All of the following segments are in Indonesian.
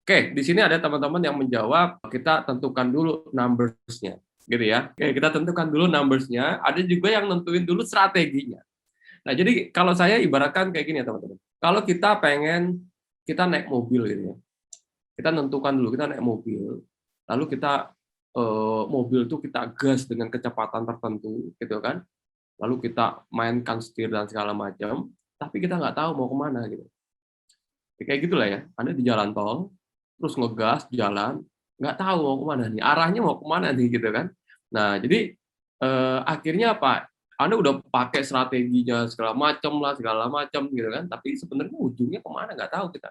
Oke, di sini ada teman-teman yang menjawab, kita tentukan dulu numbers-nya, gitu ya. Oke, kita tentukan dulu numbers-nya, ada juga yang nentuin dulu strateginya. Nah, jadi kalau saya ibaratkan kayak gini ya, teman-teman. Kalau kita pengen, kita naik mobil gitu ya. Kita tentukan dulu, kita naik mobil, lalu kita mobil itu kita gas dengan kecepatan tertentu, gitu kan. Lalu kita mainkan setir dan segala macam, tapi kita nggak tahu mau kemana gitu. Kayak gitulah ya, Anda di jalan tol, terus ngegas, jalan, nggak tahu mau kemana nih, arahnya mau kemana nih, gitu kan. Nah, jadi akhirnya apa, Anda udah pakai strateginya segala macam gitu kan, tapi sebenarnya ujungnya kemana nggak tahu kita.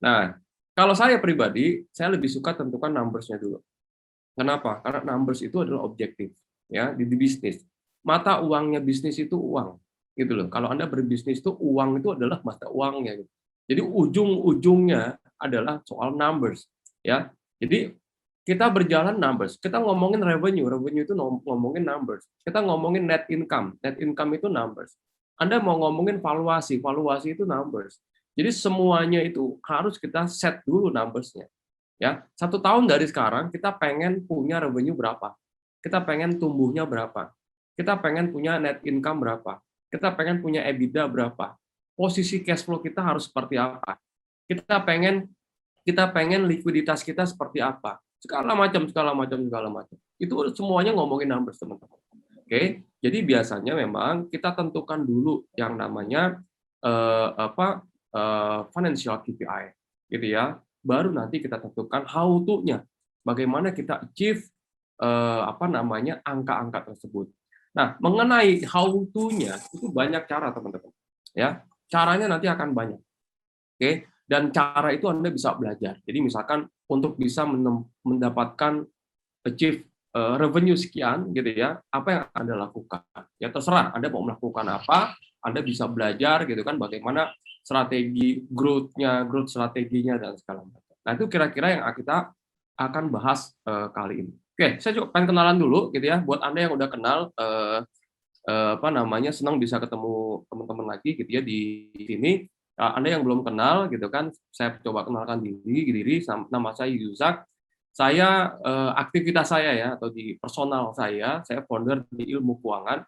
Nah, kalau saya pribadi, saya lebih suka tentukan numbers-nya dulu. Kenapa? Karena numbers itu adalah objektif, ya, di bisnis. Mata uangnya bisnis itu uang, gitu loh. Kalau Anda berbisnis itu uang itu adalah mata uangnya. Gitu. Jadi ujung-ujungnya adalah soal numbers, ya. Jadi kita berjalan numbers. Kita ngomongin revenue, revenue itu ngomongin numbers. Kita ngomongin net income itu numbers. Anda mau ngomongin valuasi, valuasi itu numbers. Jadi semuanya itu harus kita set dulu numbers-nya. Ya, 1 tahun dari sekarang kita pengen punya revenue berapa, kita pengen tumbuhnya berapa, kita pengen punya net income berapa, kita pengen punya EBITDA berapa, posisi cash flow kita harus seperti apa, kita pengen likuiditas kita seperti apa, segala macam. Itu semuanya ngomongin numbers, teman-teman. Oke, jadi biasanya memang kita tentukan dulu yang namanya financial KPI, gitu ya. Baru nanti kita tentukan how to-nya, bagaimana kita achieve angka-angka tersebut. Nah, mengenai how to-nya itu banyak cara, teman-teman. Ya, caranya nanti akan banyak. Oke, dan cara itu Anda bisa belajar. Jadi misalkan untuk bisa mendapatkan achieve revenue sekian gitu ya, apa yang Anda lakukan? Ya terserah Anda mau melakukan apa, Anda bisa belajar gitu kan bagaimana strategi growth strateginya dan segala macam. Nah, itu kira-kira yang kita akan bahas kali ini. Oke, saya coba pengen kenalan dulu gitu ya buat Anda yang udah kenal senang bisa ketemu teman-teman lagi gitu ya di sini. Anda yang belum kenal gitu kan, saya coba kenalkan diri, nama saya Yuzak. Saya aktivitas saya ya atau di personal saya founder di Ilmu Keuangan.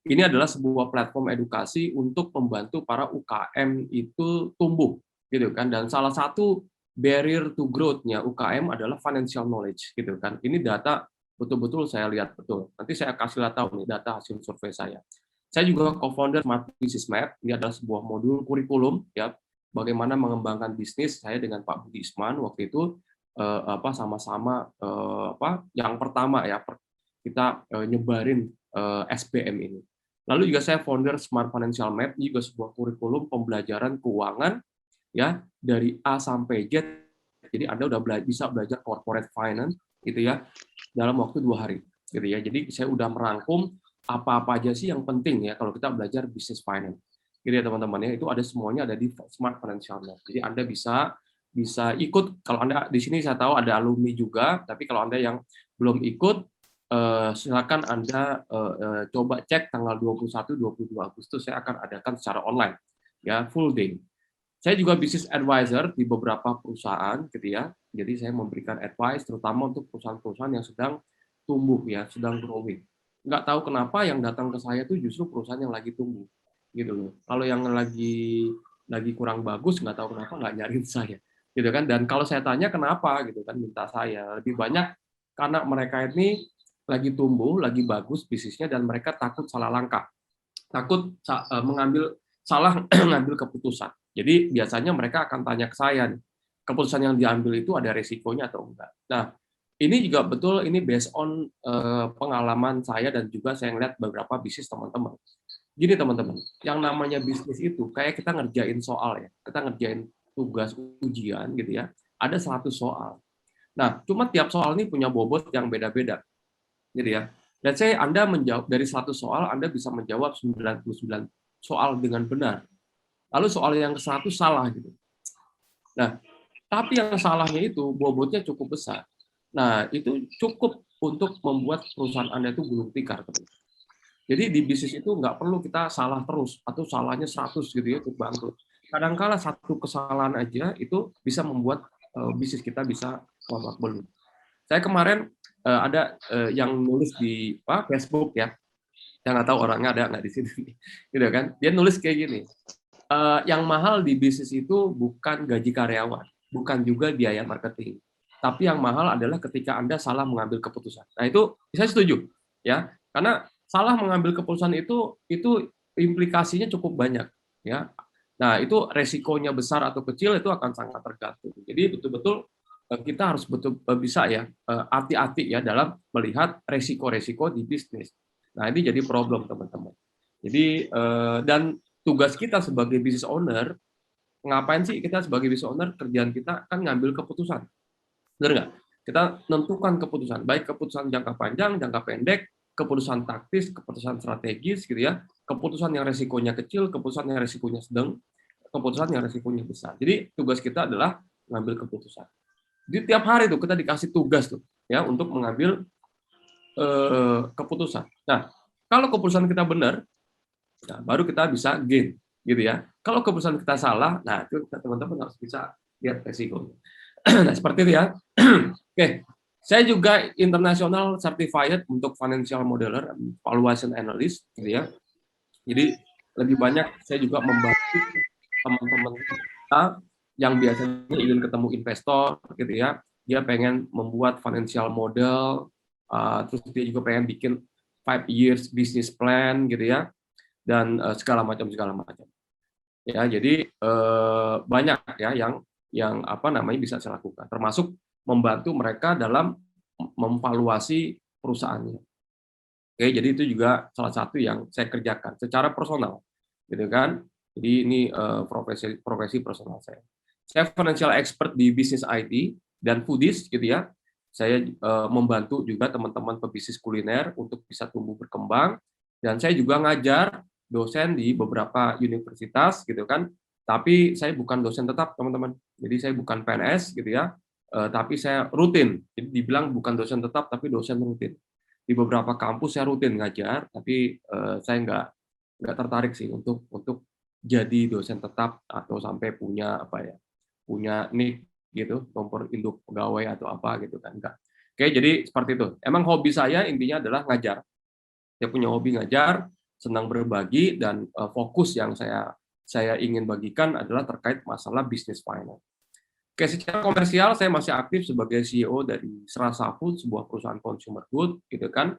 Ini adalah sebuah platform edukasi untuk membantu para UKM itu tumbuh gitu kan, dan salah satu barrier to growth-nya UKM adalah financial knowledge gitu kan. Ini data betul-betul saya lihat betul. Nanti saya kasih lihat tahu nih data hasil survei saya. Saya juga co-founder Smart Business Map. Ini adalah sebuah modul kurikulum ya bagaimana mengembangkan bisnis. Saya dengan Pak Budi Isman waktu itu sama-sama yang pertama ya kita nyebarin SBM ini. Lalu juga saya founder Smart Financial Map, ini juga sebuah kurikulum pembelajaran keuangan ya dari A sampai Z. Jadi Anda udah bisa belajar corporate finance gitu ya dalam waktu 2 hari gitu ya. Jadi saya udah merangkum apa-apa aja sih yang penting ya kalau kita belajar business finance. Gitu ya teman-teman ya, itu ada semuanya ada di Smart Financial Map. Jadi Anda bisa ikut, kalau Anda di sini saya tahu ada alumni juga, tapi kalau Anda yang belum ikut silakan Anda coba cek tanggal 21-22 Agustus saya akan adakan secara online ya full day. Saya juga business advisor di beberapa perusahaan gitu ya. Jadi saya memberikan advice terutama untuk perusahaan-perusahaan yang sedang tumbuh ya, sedang growing. Nggak tahu kenapa yang datang ke saya itu justru perusahaan yang lagi tumbuh gitu loh. Kalau yang lagi kurang bagus nggak tahu kenapa nggak nyariin saya gitu kan. Dan kalau saya tanya kenapa gitu kan minta saya lebih banyak karena mereka ini lagi tumbuh, lagi bagus bisnisnya dan mereka takut salah langkah, takut salah ngambil keputusan. Jadi biasanya mereka akan tanya ke saya, keputusan yang diambil itu ada resikonya atau enggak. Nah, ini juga betul, ini based on pengalaman saya dan juga saya ngeliat beberapa bisnis teman-teman. Gini teman-teman, yang namanya bisnis itu kayak kita ngerjain soal ya, kita ngerjain tugas ujian gitu ya, ada 100 soal. Nah, cuma tiap soal ini punya bobot yang beda-beda gitu ya. Let's say Anda menjawab dari 100 soal, Anda bisa menjawab 99 soal dengan benar. Lalu soal yang ke-100 salah gitu. Nah, tapi yang salahnya itu bobotnya cukup besar. Nah, itu cukup untuk membuat perusahaan Anda itu gulung tikar. Jadi di bisnis itu nggak perlu kita salah terus atau salahnya 100 gitu ya untuk bangkrut. Kadangkala satu kesalahan aja itu bisa membuat bisnis kita bisa babak belur. Saya kemarin ada yang nulis di Facebook ya, saya nggak tahu orangnya ada nggak di sini, gitu kan? Dia nulis kayak gini, yang mahal di bisnis itu bukan gaji karyawan, bukan juga biaya marketing, tapi yang mahal adalah ketika Anda salah mengambil keputusan. Nah itu saya setuju, ya, karena salah mengambil keputusan itu implikasinya cukup banyak, ya. Nah itu resikonya besar atau kecil itu akan sangat tergantung. Jadi betul-betul kita harus betul bisa ya hati-hati ya dalam melihat resiko-resiko di bisnis. Nah ini jadi problem teman-teman. Jadi dan tugas kita sebagai business owner, ngapain sih kita sebagai business owner, kerjaan kita kan ngambil keputusan, benar nggak? Kita menentukan keputusan, baik keputusan jangka panjang, jangka pendek, keputusan taktis, keputusan strategis, gitu ya, keputusan yang resikonya kecil, keputusan yang resikonya sedang, keputusan yang resikonya besar. Jadi tugas kita adalah mengambil keputusan. Jadi tiap hari tuh kita dikasih tugas tuh, ya, untuk mengambil keputusan. Nah, kalau keputusan kita benar, nah, baru kita bisa gain, gitu ya. Kalau keputusan kita salah, nah itu teman-teman harus bisa lihat resikonya. Nah, seperti itu ya. Oke, saya juga international certified untuk financial modeler, valuation analyst, gitu ya. Jadi lebih banyak saya juga membantu teman-teman kita yang biasanya ingin ketemu investor, gitu ya. Dia pengen membuat financial model, terus dia juga pengen bikin 5 years business plan, gitu ya, dan segala macam. Ya, jadi banyak ya yang apa namanya bisa saya lakukan, termasuk membantu mereka dalam memvaluasi perusahaannya. Oke, jadi itu juga salah satu yang saya kerjakan secara personal, gitu kan. Jadi ini profesi personal saya. Saya financial expert di bisnis IT dan foodies, gitu ya. Saya membantu juga teman-teman pebisnis kuliner untuk bisa tumbuh berkembang, dan saya juga ngajar dosen di beberapa universitas, gitu kan. Tapi saya bukan dosen tetap, teman-teman. Jadi saya bukan PNS, gitu ya. Tapi saya rutin. Jadi dibilang bukan dosen tetap, tapi dosen rutin. Di beberapa kampus saya rutin ngajar, tapi saya nggak tertarik sih untuk jadi dosen tetap atau sampai punya apa ya, punya nik gitu, nomor induk pegawai atau apa gitu kan, enggak. Oke, jadi seperti itu. Emang hobi saya intinya adalah ngajar. Saya punya hobi ngajar, senang berbagi, dan fokus yang saya ingin bagikan adalah terkait masalah bisnis finance. Oke, secara komersial saya masih aktif sebagai CEO dari Serasa Food, sebuah perusahaan consumer good, gitu kan.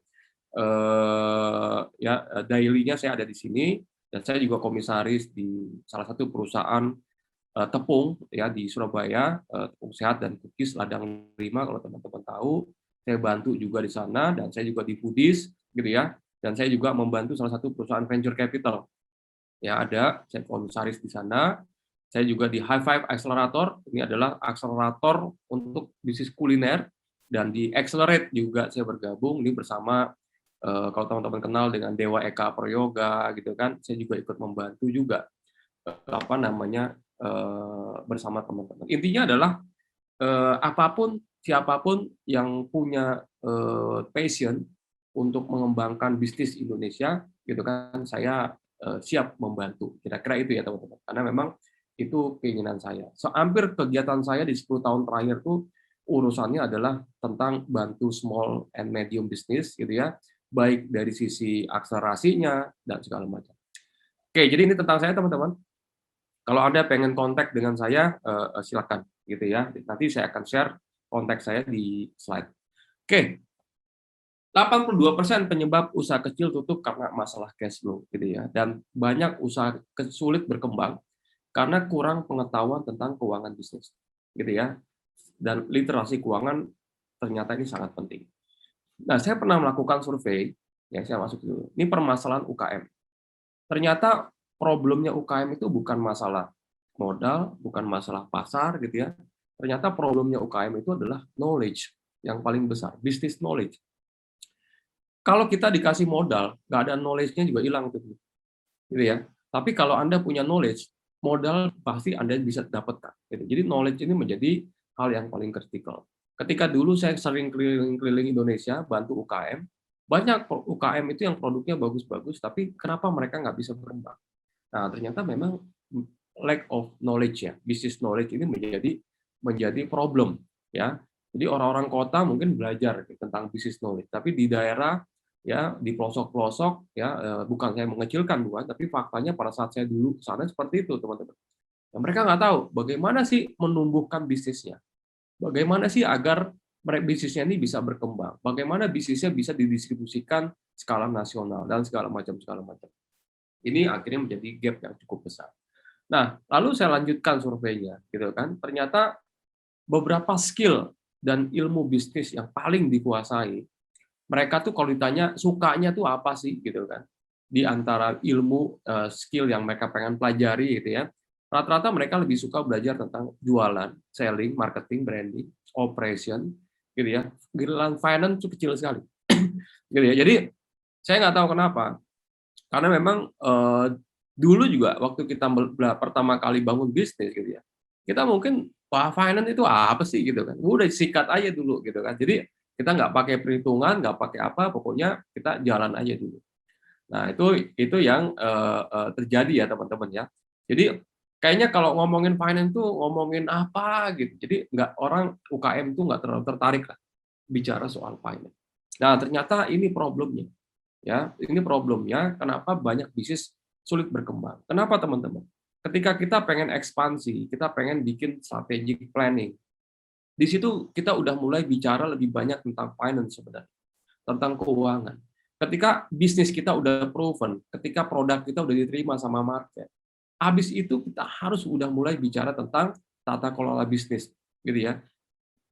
Ya, daily-nya saya ada di sini, dan saya juga komisaris di salah satu perusahaan tepung ya di Surabaya, tepung sehat dan cookies Ladang 5 kalau teman-teman tahu. Saya bantu juga di sana, dan saya juga di Foodies, gitu ya. Dan saya juga membantu salah satu perusahaan venture capital. Ya, ada, saya komisaris di sana. Saya juga di High Five Accelerator, ini adalah akselerator untuk bisnis kuliner, dan di Accelerate juga saya bergabung ini bersama kalau teman-teman kenal dengan Dewa Eka Prayoga, gitu kan. Saya juga ikut membantu juga apa namanya bersama teman-teman. Intinya adalah apapun siapapun yang punya passion untuk mengembangkan bisnis Indonesia, gitu kan, saya siap membantu. Kira-kira itu ya teman-teman. Karena memang itu keinginan saya. Hampir kegiatan saya di 10 tahun terakhir tuh urusannya adalah tentang bantu small and medium business, gitu ya, baik dari sisi akselerasinya dan segala macam. Oke, jadi ini tentang saya teman-teman. Kalau Anda pengen kontak dengan saya, silakan, gitu ya. Nanti saya akan share kontak saya di slide. Oke, 82% penyebab usaha kecil tutup karena masalah cash flow, gitu ya. Dan banyak usaha sulit berkembang karena kurang pengetahuan tentang keuangan bisnis, gitu ya. Dan literasi keuangan ternyata ini sangat penting. Nah, saya pernah melakukan survei, yang saya masuk dulu. Ini permasalahan UKM. Ternyata problemnya UKM itu bukan masalah modal, bukan masalah pasar, gitu ya. Ternyata problemnya UKM itu adalah knowledge yang paling besar, business knowledge. Kalau kita dikasih modal, nggak ada knowledge-nya juga hilang tuh, gitu ya. Tapi kalau Anda punya knowledge, modal pasti Anda bisa dapatkan. Gitu. Jadi knowledge ini menjadi hal yang paling kritikal. Ketika dulu saya sering keliling-keliling Indonesia, bantu UKM, banyak UKM itu yang produknya bagus-bagus, tapi kenapa mereka nggak bisa berkembang? Nah, ternyata memang lack of knowledge ya, business knowledge ini menjadi menjadi problem, ya. Jadi orang-orang kota mungkin belajar tentang business knowledge, tapi di daerah, ya, di pelosok-pelosok, ya, bukan saya mengecilkan, bukan, tapi faktanya pada saat saya dulu ke sana seperti itu, teman-teman. Ya, mereka nggak tahu bagaimana sih menumbuhkan bisnisnya, bagaimana sih agar bisnisnya ini bisa berkembang, bagaimana bisnisnya bisa didistribusikan skala nasional dan segala macam segala macam. Ini akhirnya menjadi gap yang cukup besar. Nah, lalu saya lanjutkan surveinya, gitu kan. Ternyata beberapa skill dan ilmu bisnis yang paling dikuasai, mereka tuh kalau ditanya sukanya tuh apa sih, gitu kan. Di antara ilmu, skill yang mereka pengen pelajari gitu ya, rata-rata mereka lebih suka belajar tentang jualan, selling, marketing, branding, operation, gitu ya. Giliran finance itu kecil sekali. Gitu ya. Jadi saya nggak tahu kenapa, karena memang, dulu juga waktu kita pertama kali bangun bisnis gitu ya, kita mungkin, "Wah, finance itu apa sih?" Gitu kan. Udah sikat aja dulu gitu kan. Jadi kita nggak pakai perhitungan, nggak pakai apa, pokoknya kita jalan aja dulu. Nah, itu yang, terjadi ya teman-teman ya. Jadi kayaknya kalau ngomongin finance tuh ngomongin apa gitu. Jadi nggak, orang UKM tuh nggak terlalu tertarik lah bicara soal finance. Nah, ternyata ini problemnya. Ya, ini problemnya kenapa banyak bisnis sulit berkembang. Kenapa teman-teman? Ketika kita pengen ekspansi, kita pengen bikin strategic planning, di situ kita udah mulai bicara lebih banyak tentang finance sebenarnya, tentang keuangan. Ketika bisnis kita udah proven, ketika produk kita udah diterima sama market, habis itu kita harus udah mulai bicara tentang tata kelola bisnis, gitu ya.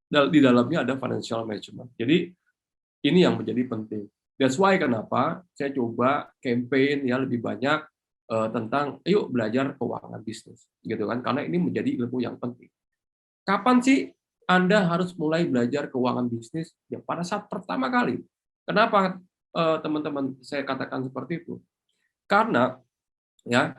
Di dalamnya ada financial management. Jadi ini yang menjadi penting. That's why kenapa saya coba campaign ya lebih banyak, tentang yuk belajar keuangan bisnis, gitu kan. Karena ini menjadi ilmu yang penting. Kapan sih Anda harus mulai belajar keuangan bisnis? Ya pada saat pertama kali. Kenapa, teman-teman saya katakan seperti itu? Karena ya,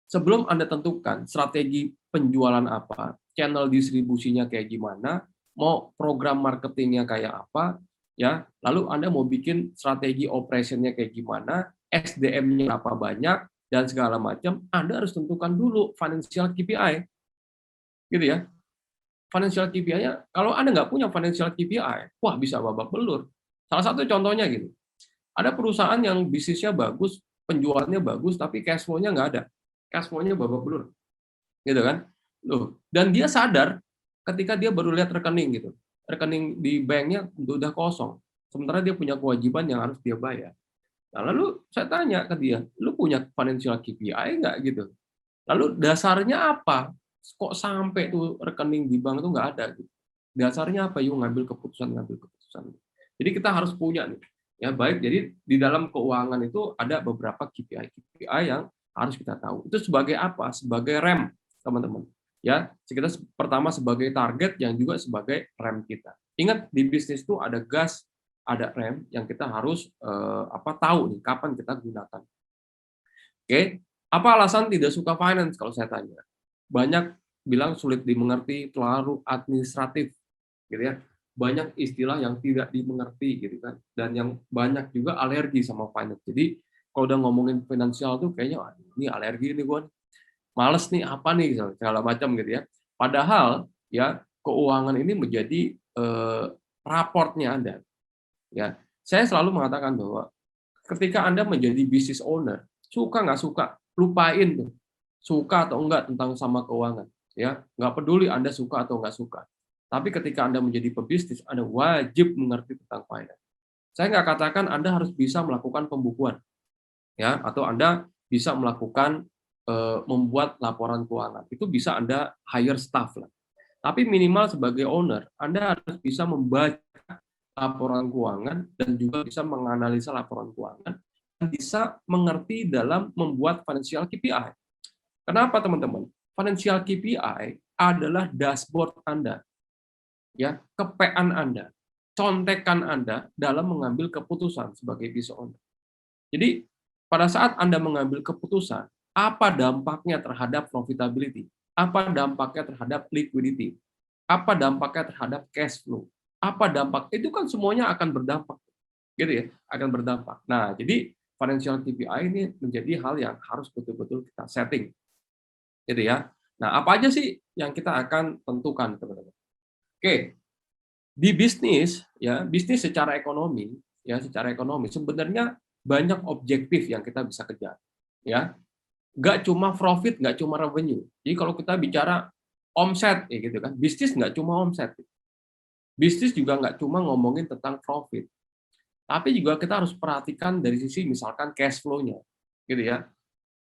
sebelum Anda tentukan strategi penjualan apa, channel distribusinya kayak gimana, mau program marketingnya kayak apa, ya, lalu Anda mau bikin strategi operation-nya kayak gimana, SDM-nya berapa banyak, dan segala macam, Anda harus tentukan dulu financial KPI, gitu ya. Financial KPI-nya, kalau Anda nggak punya financial KPI, wah bisa babak belur. Salah satu contohnya gini, ada perusahaan yang bisnisnya bagus, penjualannya bagus, tapi cash flow-nya nggak ada. Cash flow-nya babak belur, gitu kan. Loh, dan dia sadar ketika dia baru lihat rekening gitu. Rekening di banknya udah kosong. Sementara dia punya kewajiban yang harus dia bayar. Nah, lalu saya tanya ke dia, "Lu punya financial KPI nggak?" gitu. Lalu dasarnya apa? Kok sampai tuh rekening di bank itu nggak ada gitu. Dasarnya apa? Yuk ngambil keputusan ngambil keputusan. Jadi kita harus punya nih. Ya baik, jadi di dalam keuangan itu ada beberapa KPI yang harus kita tahu. Itu sebagai apa? Sebagai rem, teman-teman. Ya, kita pertama sebagai target yang juga sebagai rem kita. Ingat di bisnis itu ada gas, ada rem yang kita harus tahu nih kapan kita gunakan. Oke, apa alasan tidak suka finance kalau saya tanya? Banyak bilang sulit dimengerti, terlalu administratif, gitu ya. Banyak istilah yang tidak dimengerti, gitu kan. Dan yang banyak juga alergi sama finance. Jadi kalau udah ngomongin finansial tuh kayaknya, "Aduh, ini alergi nih gue, males nih apa nih," segala macam gitu ya. Padahal ya keuangan ini menjadi raportnya Anda. Ya, saya selalu mengatakan bahwa ketika Anda menjadi business owner, suka nggak suka, lupain tuh, suka atau enggak tentang sama keuangan. Ya, nggak peduli Anda suka atau nggak suka. Tapi ketika Anda menjadi pebisnis, Anda wajib mengerti tentang finance. Saya nggak katakan Anda harus bisa melakukan pembukuan, ya, atau Anda bisa melakukan membuat laporan keuangan. Itu bisa Anda hire staff lah. Tapi minimal sebagai owner, Anda harus bisa membaca laporan keuangan dan juga bisa menganalisa laporan keuangan dan bisa mengerti dalam membuat financial KPI. Kenapa teman-teman? Financial KPI adalah dashboard Anda, ya, kepean Anda, contekan Anda dalam mengambil keputusan sebagai business owner. Jadi pada saat Anda mengambil keputusan, apa dampaknya terhadap profitability? Apa dampaknya terhadap liquidity? Apa dampaknya terhadap cash flow? Apa dampak? Itu kan semuanya akan berdampak, gitu ya, akan berdampak. Nah, jadi financial KPI ini menjadi hal yang harus betul-betul kita setting, gitu ya. Nah, apa aja sih yang kita akan tentukan, teman-teman. Oke, di bisnis, ya, bisnis secara ekonomi sebenarnya banyak objektif yang kita bisa kejar, ya. Nggak cuma profit, nggak cuma revenue. Jadi kalau kita bicara omset, ya gitu kan, bisnis nggak cuma omset. Bisnis juga nggak cuma ngomongin tentang profit, tapi juga kita harus perhatikan dari sisi misalkan cash flow-nya, gitu ya.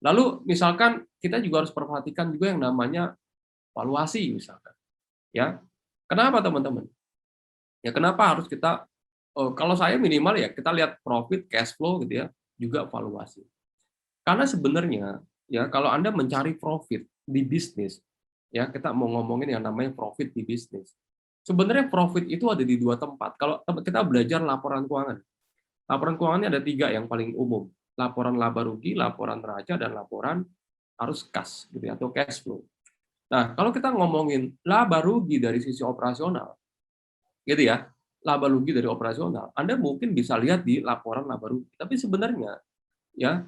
Lalu misalkan kita juga harus perhatikan juga yang namanya valuasi misalkan, ya. Kenapa teman-teman? Ya kenapa harus kita kalau saya minimal ya kita lihat profit, cash flow gitu ya, juga valuasi. Karena sebenarnya ya kalau Anda mencari profit di bisnis, ya kita mau ngomongin yang namanya profit di bisnis. Sebenarnya profit itu ada di dua tempat. Kalau kita belajar laporan keuangannya ada tiga yang paling umum. Laporan laba rugi, laporan neraca, dan laporan arus kas, gitu ya, atau cash flow. Nah, kalau kita ngomongin laba rugi dari sisi operasional, gitu ya, laba rugi dari operasional, Anda mungkin bisa lihat di laporan laba rugi. Tapi sebenarnya, ya,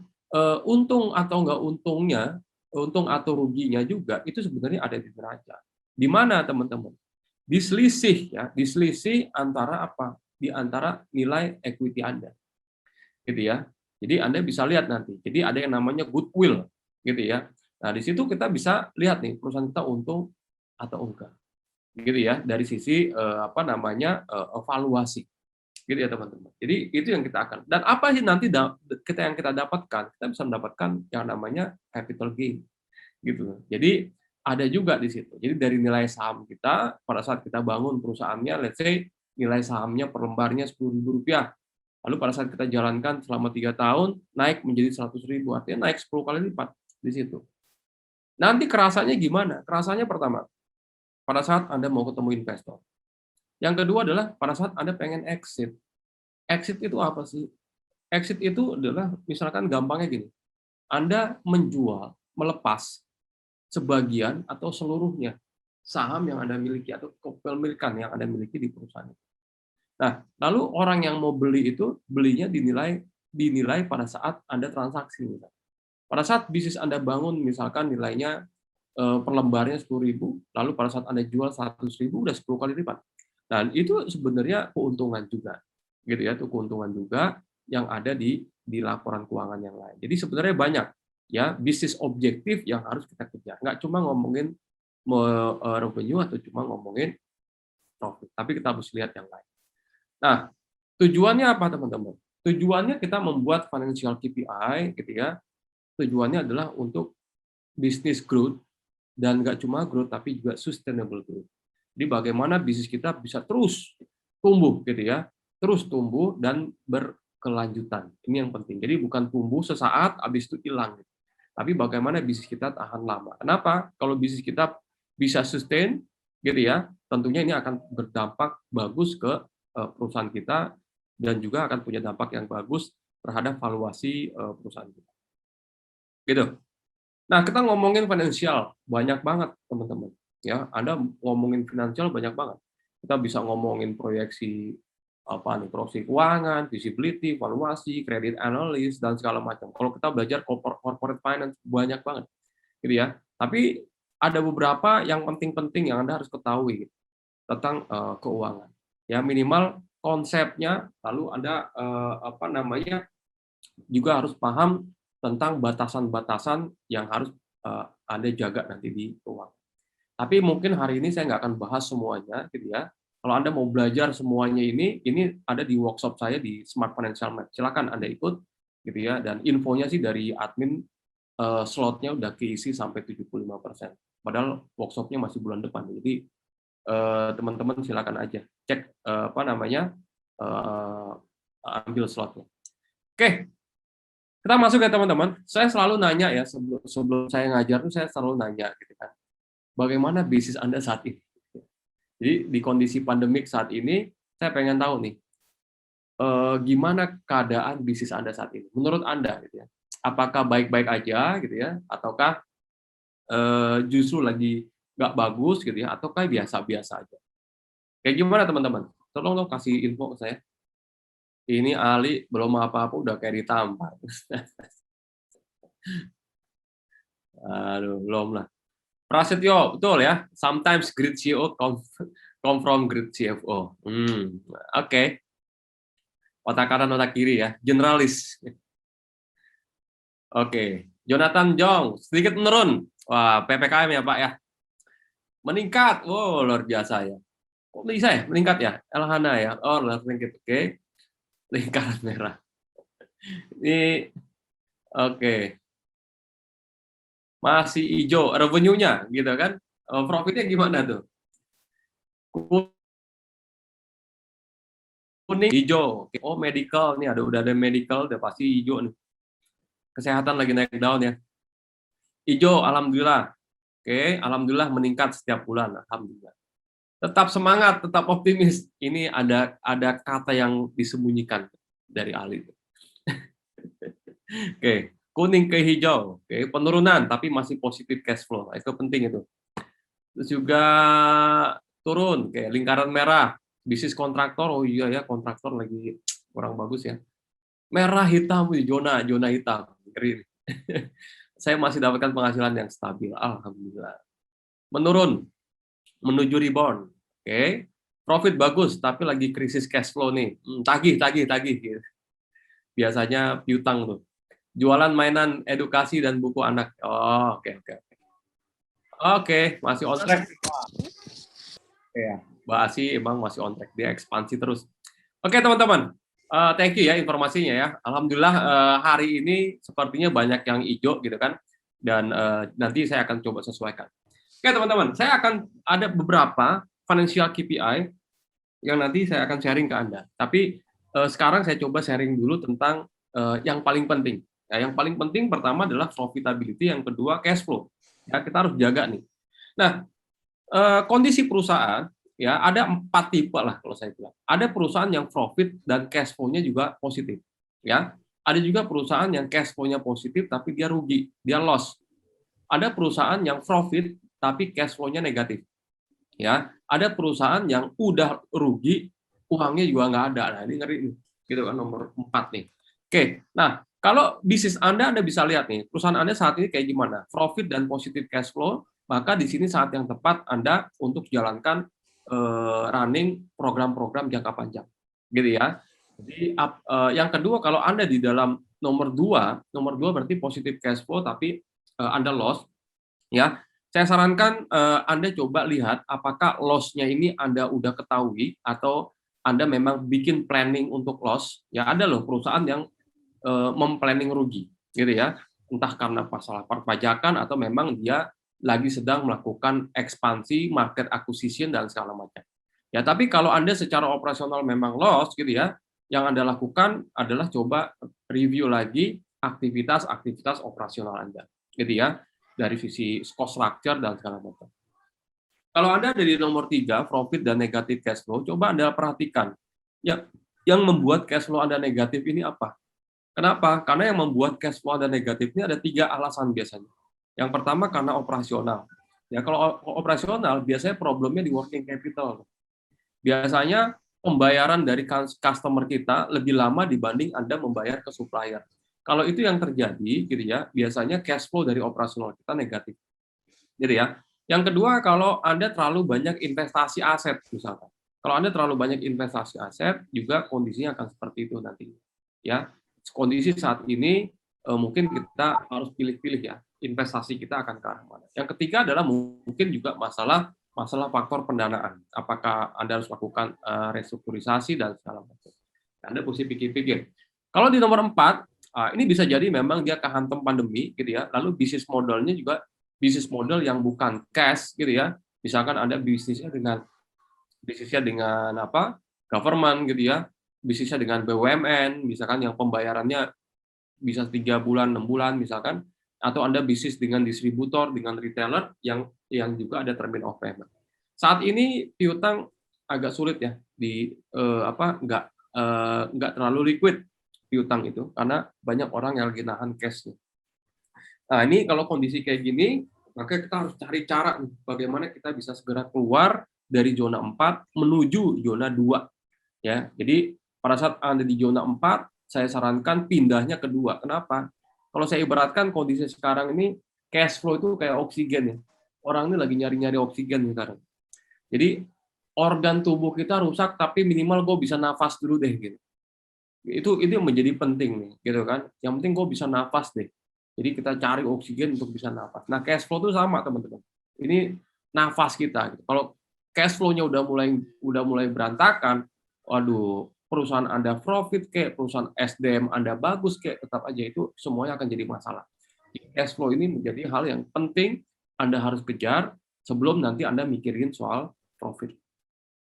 untung atau enggak untungnya, untung atau ruginya juga itu sebenarnya ada di neraca. Di mana teman-teman? Diselisih antara apa? Di antara nilai equity Anda, gitu ya. Jadi Anda bisa lihat nanti. Jadi ada yang namanya goodwill, gitu ya. Nah, di situ kita bisa lihat nih perusahaan kita untung atau enggak, gitu ya, dari sisi apa namanya evaluasi, gitu ya teman-teman. Jadi itu yang kita akan. Dan apa sih nanti yang kita dapatkan? Kita bisa mendapatkan yang namanya capital gain, gitu. Jadi ada juga di situ. Jadi dari nilai saham kita pada saat kita bangun perusahaannya, let's say nilai sahamnya per lembarnya Rp10.000. Lalu pada saat kita jalankan selama 3 tahun, naik menjadi 100.000, artinya naik 10 kali lipat di situ. Nanti kerasanya gimana? Kerasanya pertama, pada saat Anda mau ketemu investor. Yang kedua adalah pada saat Anda pengen exit. Exit itu apa sih? Exit itu adalah misalkan gampangnya gini, Anda menjual, melepas sebagian atau seluruhnya saham yang Anda miliki atau kepemilikan yang Anda miliki di perusahaan itu. Nah, lalu orang yang mau beli itu belinya dinilai pada saat Anda transaksi. Pada saat bisnis Anda bangun misalkan nilainya per lembarnya 10.000, lalu pada saat Anda jual 100.000 udah 10 kali lipat. Dan itu sebenarnya keuntungan juga, gitu ya, itu keuntungan juga yang ada di laporan keuangan yang lain. Jadi sebenarnya banyak ya bisnis objektif yang harus kita kejar. Nggak cuma ngomongin revenue atau cuma ngomongin profit, tapi kita harus lihat yang lain. Nah, tujuannya apa teman-teman? Tujuannya kita membuat financial KPI, gitu ya. Tujuannya adalah untuk business growth, dan nggak cuma growth tapi juga sustainable growth. Jadi bagaimana bisnis kita bisa terus tumbuh, gitu ya, terus tumbuh dan berkelanjutan. Ini yang penting. Jadi bukan tumbuh sesaat habis itu hilang, gitu. Tapi bagaimana bisnis kita tahan lama. Kenapa? Kalau bisnis kita bisa sustain, gitu ya, tentunya ini akan berdampak bagus ke perusahaan kita dan juga akan punya dampak yang bagus terhadap valuasi perusahaan kita. Gitu. Nah, kita ngomongin finansial, banyak banget, teman-teman. Ya, Anda ngomongin finansial banyak banget. Kita bisa ngomongin proyeksi apa nih, proyeksi keuangan, visibility, valuasi, credit analysis dan segala macam. Kalau kita belajar corporate finance banyak banget, gitu ya. Tapi ada beberapa yang penting-penting yang Anda harus ketahui gitu, tentang keuangan. Ya, minimal konsepnya, lalu Anda apa namanya, juga harus paham tentang batasan-batasan yang harus Anda jaga nanti di keuangan. Tapi mungkin hari ini saya nggak akan bahas semuanya, gitu ya. Kalau Anda mau belajar semuanya ini ada di workshop saya di Smart Financial Map. Silakan Anda ikut, gitu ya. Dan infonya sih dari admin, slotnya udah keisi sampai 75%. Padahal workshopnya masih bulan depan. Jadi teman-teman silakan aja cek apa namanya, ambil slotnya. Oke, kita masuk ya teman-teman. Saya selalu nanya ya sebelum saya ngajar tuh saya selalu nanya gitu kan. Bagaimana bisnis Anda saat ini? Jadi di kondisi pandemik saat ini saya pengen tahu nih gimana keadaan bisnis Anda saat ini? Menurut Anda gitu ya. Apakah baik-baik aja gitu ya ataukah justru lagi nggak bagus gitu ya ataukah biasa-biasa aja? Kayak gimana teman-teman? Tolong dong kasih info ke saya. Ini Ali belum apa-apa udah kayak ditampar. Aduh, belum lah. Prasetyo, betul ya. Sometimes great CEO come from great CFO. Oke. Otak kanan, otak kiri ya. Generalis. Oke. Jonathan Jong, sedikit menurun. Wah, PPKM ya Pak ya. Meningkat. Wow, luar biasa ya. Kok bisa ya? Meningkat ya? Elhana ya. Oh, meningkat. Oke. Lingkaran merah. Ini oke. Masih hijau revenue-nya gitu kan. Profitnya gimana tuh? Kuning, hijau. Oh, medical nih udah ada medical, udah pasti hijau nih. Kesehatan lagi naik daun ya. Hijau, alhamdulillah. Oke, alhamdulillah meningkat setiap bulan, alhamdulillah. Tetap semangat, tetap optimis. Ini ada kata yang disembunyikan dari Ali. Oke, kuning ke hijau. Oke, penurunan tapi masih positif cash flow. Itu penting itu. Terus juga turun, kayak lingkaran merah. Bisnis kontraktor, oh iya ya, kontraktor lagi kurang bagus ya. Merah hitam, zona hitam. Ngeri. Saya masih dapatkan penghasilan yang stabil, alhamdulillah. Menurun, menuju rebound. Oke. Profit bagus, tapi lagi krisis cash flow nih. Tagih. Gitu. Biasanya piutang tuh. Jualan mainan edukasi dan buku anak. Oh, oke. Oke, masih on track. Ya, Mbak Asi emang masih on track. Dia ekspansi terus. Oke, teman-teman. Thank you ya informasinya ya. Alhamdulillah hari ini sepertinya banyak yang hijau gitu kan. Dan nanti saya akan coba sesuaikan. Oke, teman-teman. Saya akan ada beberapa financial KPI yang nanti saya akan sharing ke Anda. Tapi sekarang saya coba sharing dulu tentang yang paling penting. Ya, yang paling penting pertama adalah profitability, yang kedua cash flow. Ya, kita harus jaga nih. Nah, kondisi perusahaan ya ada 4 tipe lah kalau saya bilang. Ada perusahaan yang profit dan cash flow-nya juga positif. Ya, ada juga perusahaan yang cash flow-nya positif tapi dia rugi, dia loss. Ada perusahaan yang profit tapi cash flow-nya negatif. Ya, ada perusahaan yang udah rugi, uangnya juga nggak ada. Nah, ini ngeri nih. Gitu kan nomor 4 nih. Oke, nah kalau bisnis Anda bisa lihat nih, perusahaan Anda saat ini kayak gimana? Profit dan positif cash flow, maka di sini saat yang tepat Anda untuk jalankan running program-program jangka panjang. Gitu ya. Jadi yang kedua kalau Anda di dalam nomor 2 berarti positif cash flow tapi Anda loss, ya. Saya sarankan Anda coba lihat apakah loss-nya ini Anda udah ketahui atau Anda memang bikin planning untuk loss. Ya ada loh perusahaan yang memplanning rugi, gitu ya. Entah karena masalah perpajakan atau memang dia lagi sedang melakukan ekspansi, market acquisition dan segala macam. Ya, tapi kalau Anda secara operasional memang loss gitu ya, yang Anda lakukan adalah coba review lagi aktivitas operasional Anda, gitu ya, dari sisi cost structure dan segala macam. Kalau Anda ada di nomor 3, profit dan negatif cash flow, coba Anda perhatikan. Ya, yang membuat cash flow Anda negatif ini apa? Kenapa? Karena yang membuat cash flow Anda negatif ini ada 3 alasan biasanya. Yang pertama karena operasional. Ya, kalau operasional biasanya problemnya di working capital. Biasanya pembayaran dari customer kita lebih lama dibanding Anda membayar ke supplier. Kalau itu yang terjadi, gitu ya, biasanya cash flow dari operasional kita negatif. Jadi ya. Yang kedua, kalau Anda terlalu banyak investasi aset, misalkan. Kalau Anda terlalu banyak investasi aset, juga kondisinya akan seperti itu nanti. Ya, kondisi saat ini mungkin kita harus pilih-pilih ya investasi kita akan ke arah mana. Yang ketiga adalah mungkin juga masalah faktor pendanaan. Apakah Anda harus lakukan restrukturisasi dan segala macam. Anda mesti pikir-pikir. Kalau di nomor 4, ini bisa jadi memang dia kehantam pandemi gitu ya. Lalu bisnis modelnya juga bisnis model yang bukan cash gitu ya. Misalkan Anda bisnisnya dengan apa? Government gitu ya. Bisnisnya dengan BUMN, misalkan yang pembayarannya bisa 3 bulan, 6 bulan misalkan, atau Anda bisnis dengan distributor, dengan retailer yang juga ada termin of payment. Saat ini piutang agak sulit ya nggak terlalu liquid piutang itu karena banyak orang yang lagi nahan cash. Nah, ini kalau kondisi kayak gini, maka kita harus cari cara nih, bagaimana kita bisa segera keluar dari zona 4 menuju zona 2 ya. Jadi pada saat Anda di zona 4, saya sarankan pindahnya ke 2. Kenapa? Kalau saya ibaratkan kondisi sekarang ini cash flow itu kayak oksigen ya. orang ini lagi nyari-nyari oksigen sekarang. Jadi organ tubuh kita rusak, tapi minimal gue bisa nafas dulu deh gitu. Itu yang menjadi penting nih, gitu kan. Yang penting gue bisa nafas deh. Jadi kita cari oksigen untuk bisa nafas. Nah, cash flow itu sama teman-teman. Ini nafas kita. Gitu. Kalau cash flow-nya udah mulai berantakan, waduh, perusahaan Anda profit kayak perusahaan SDM Anda bagus kayak tetap aja itu semuanya akan jadi masalah. Cash flow ini menjadi hal yang penting Anda harus kejar sebelum nanti Anda mikirin soal profit.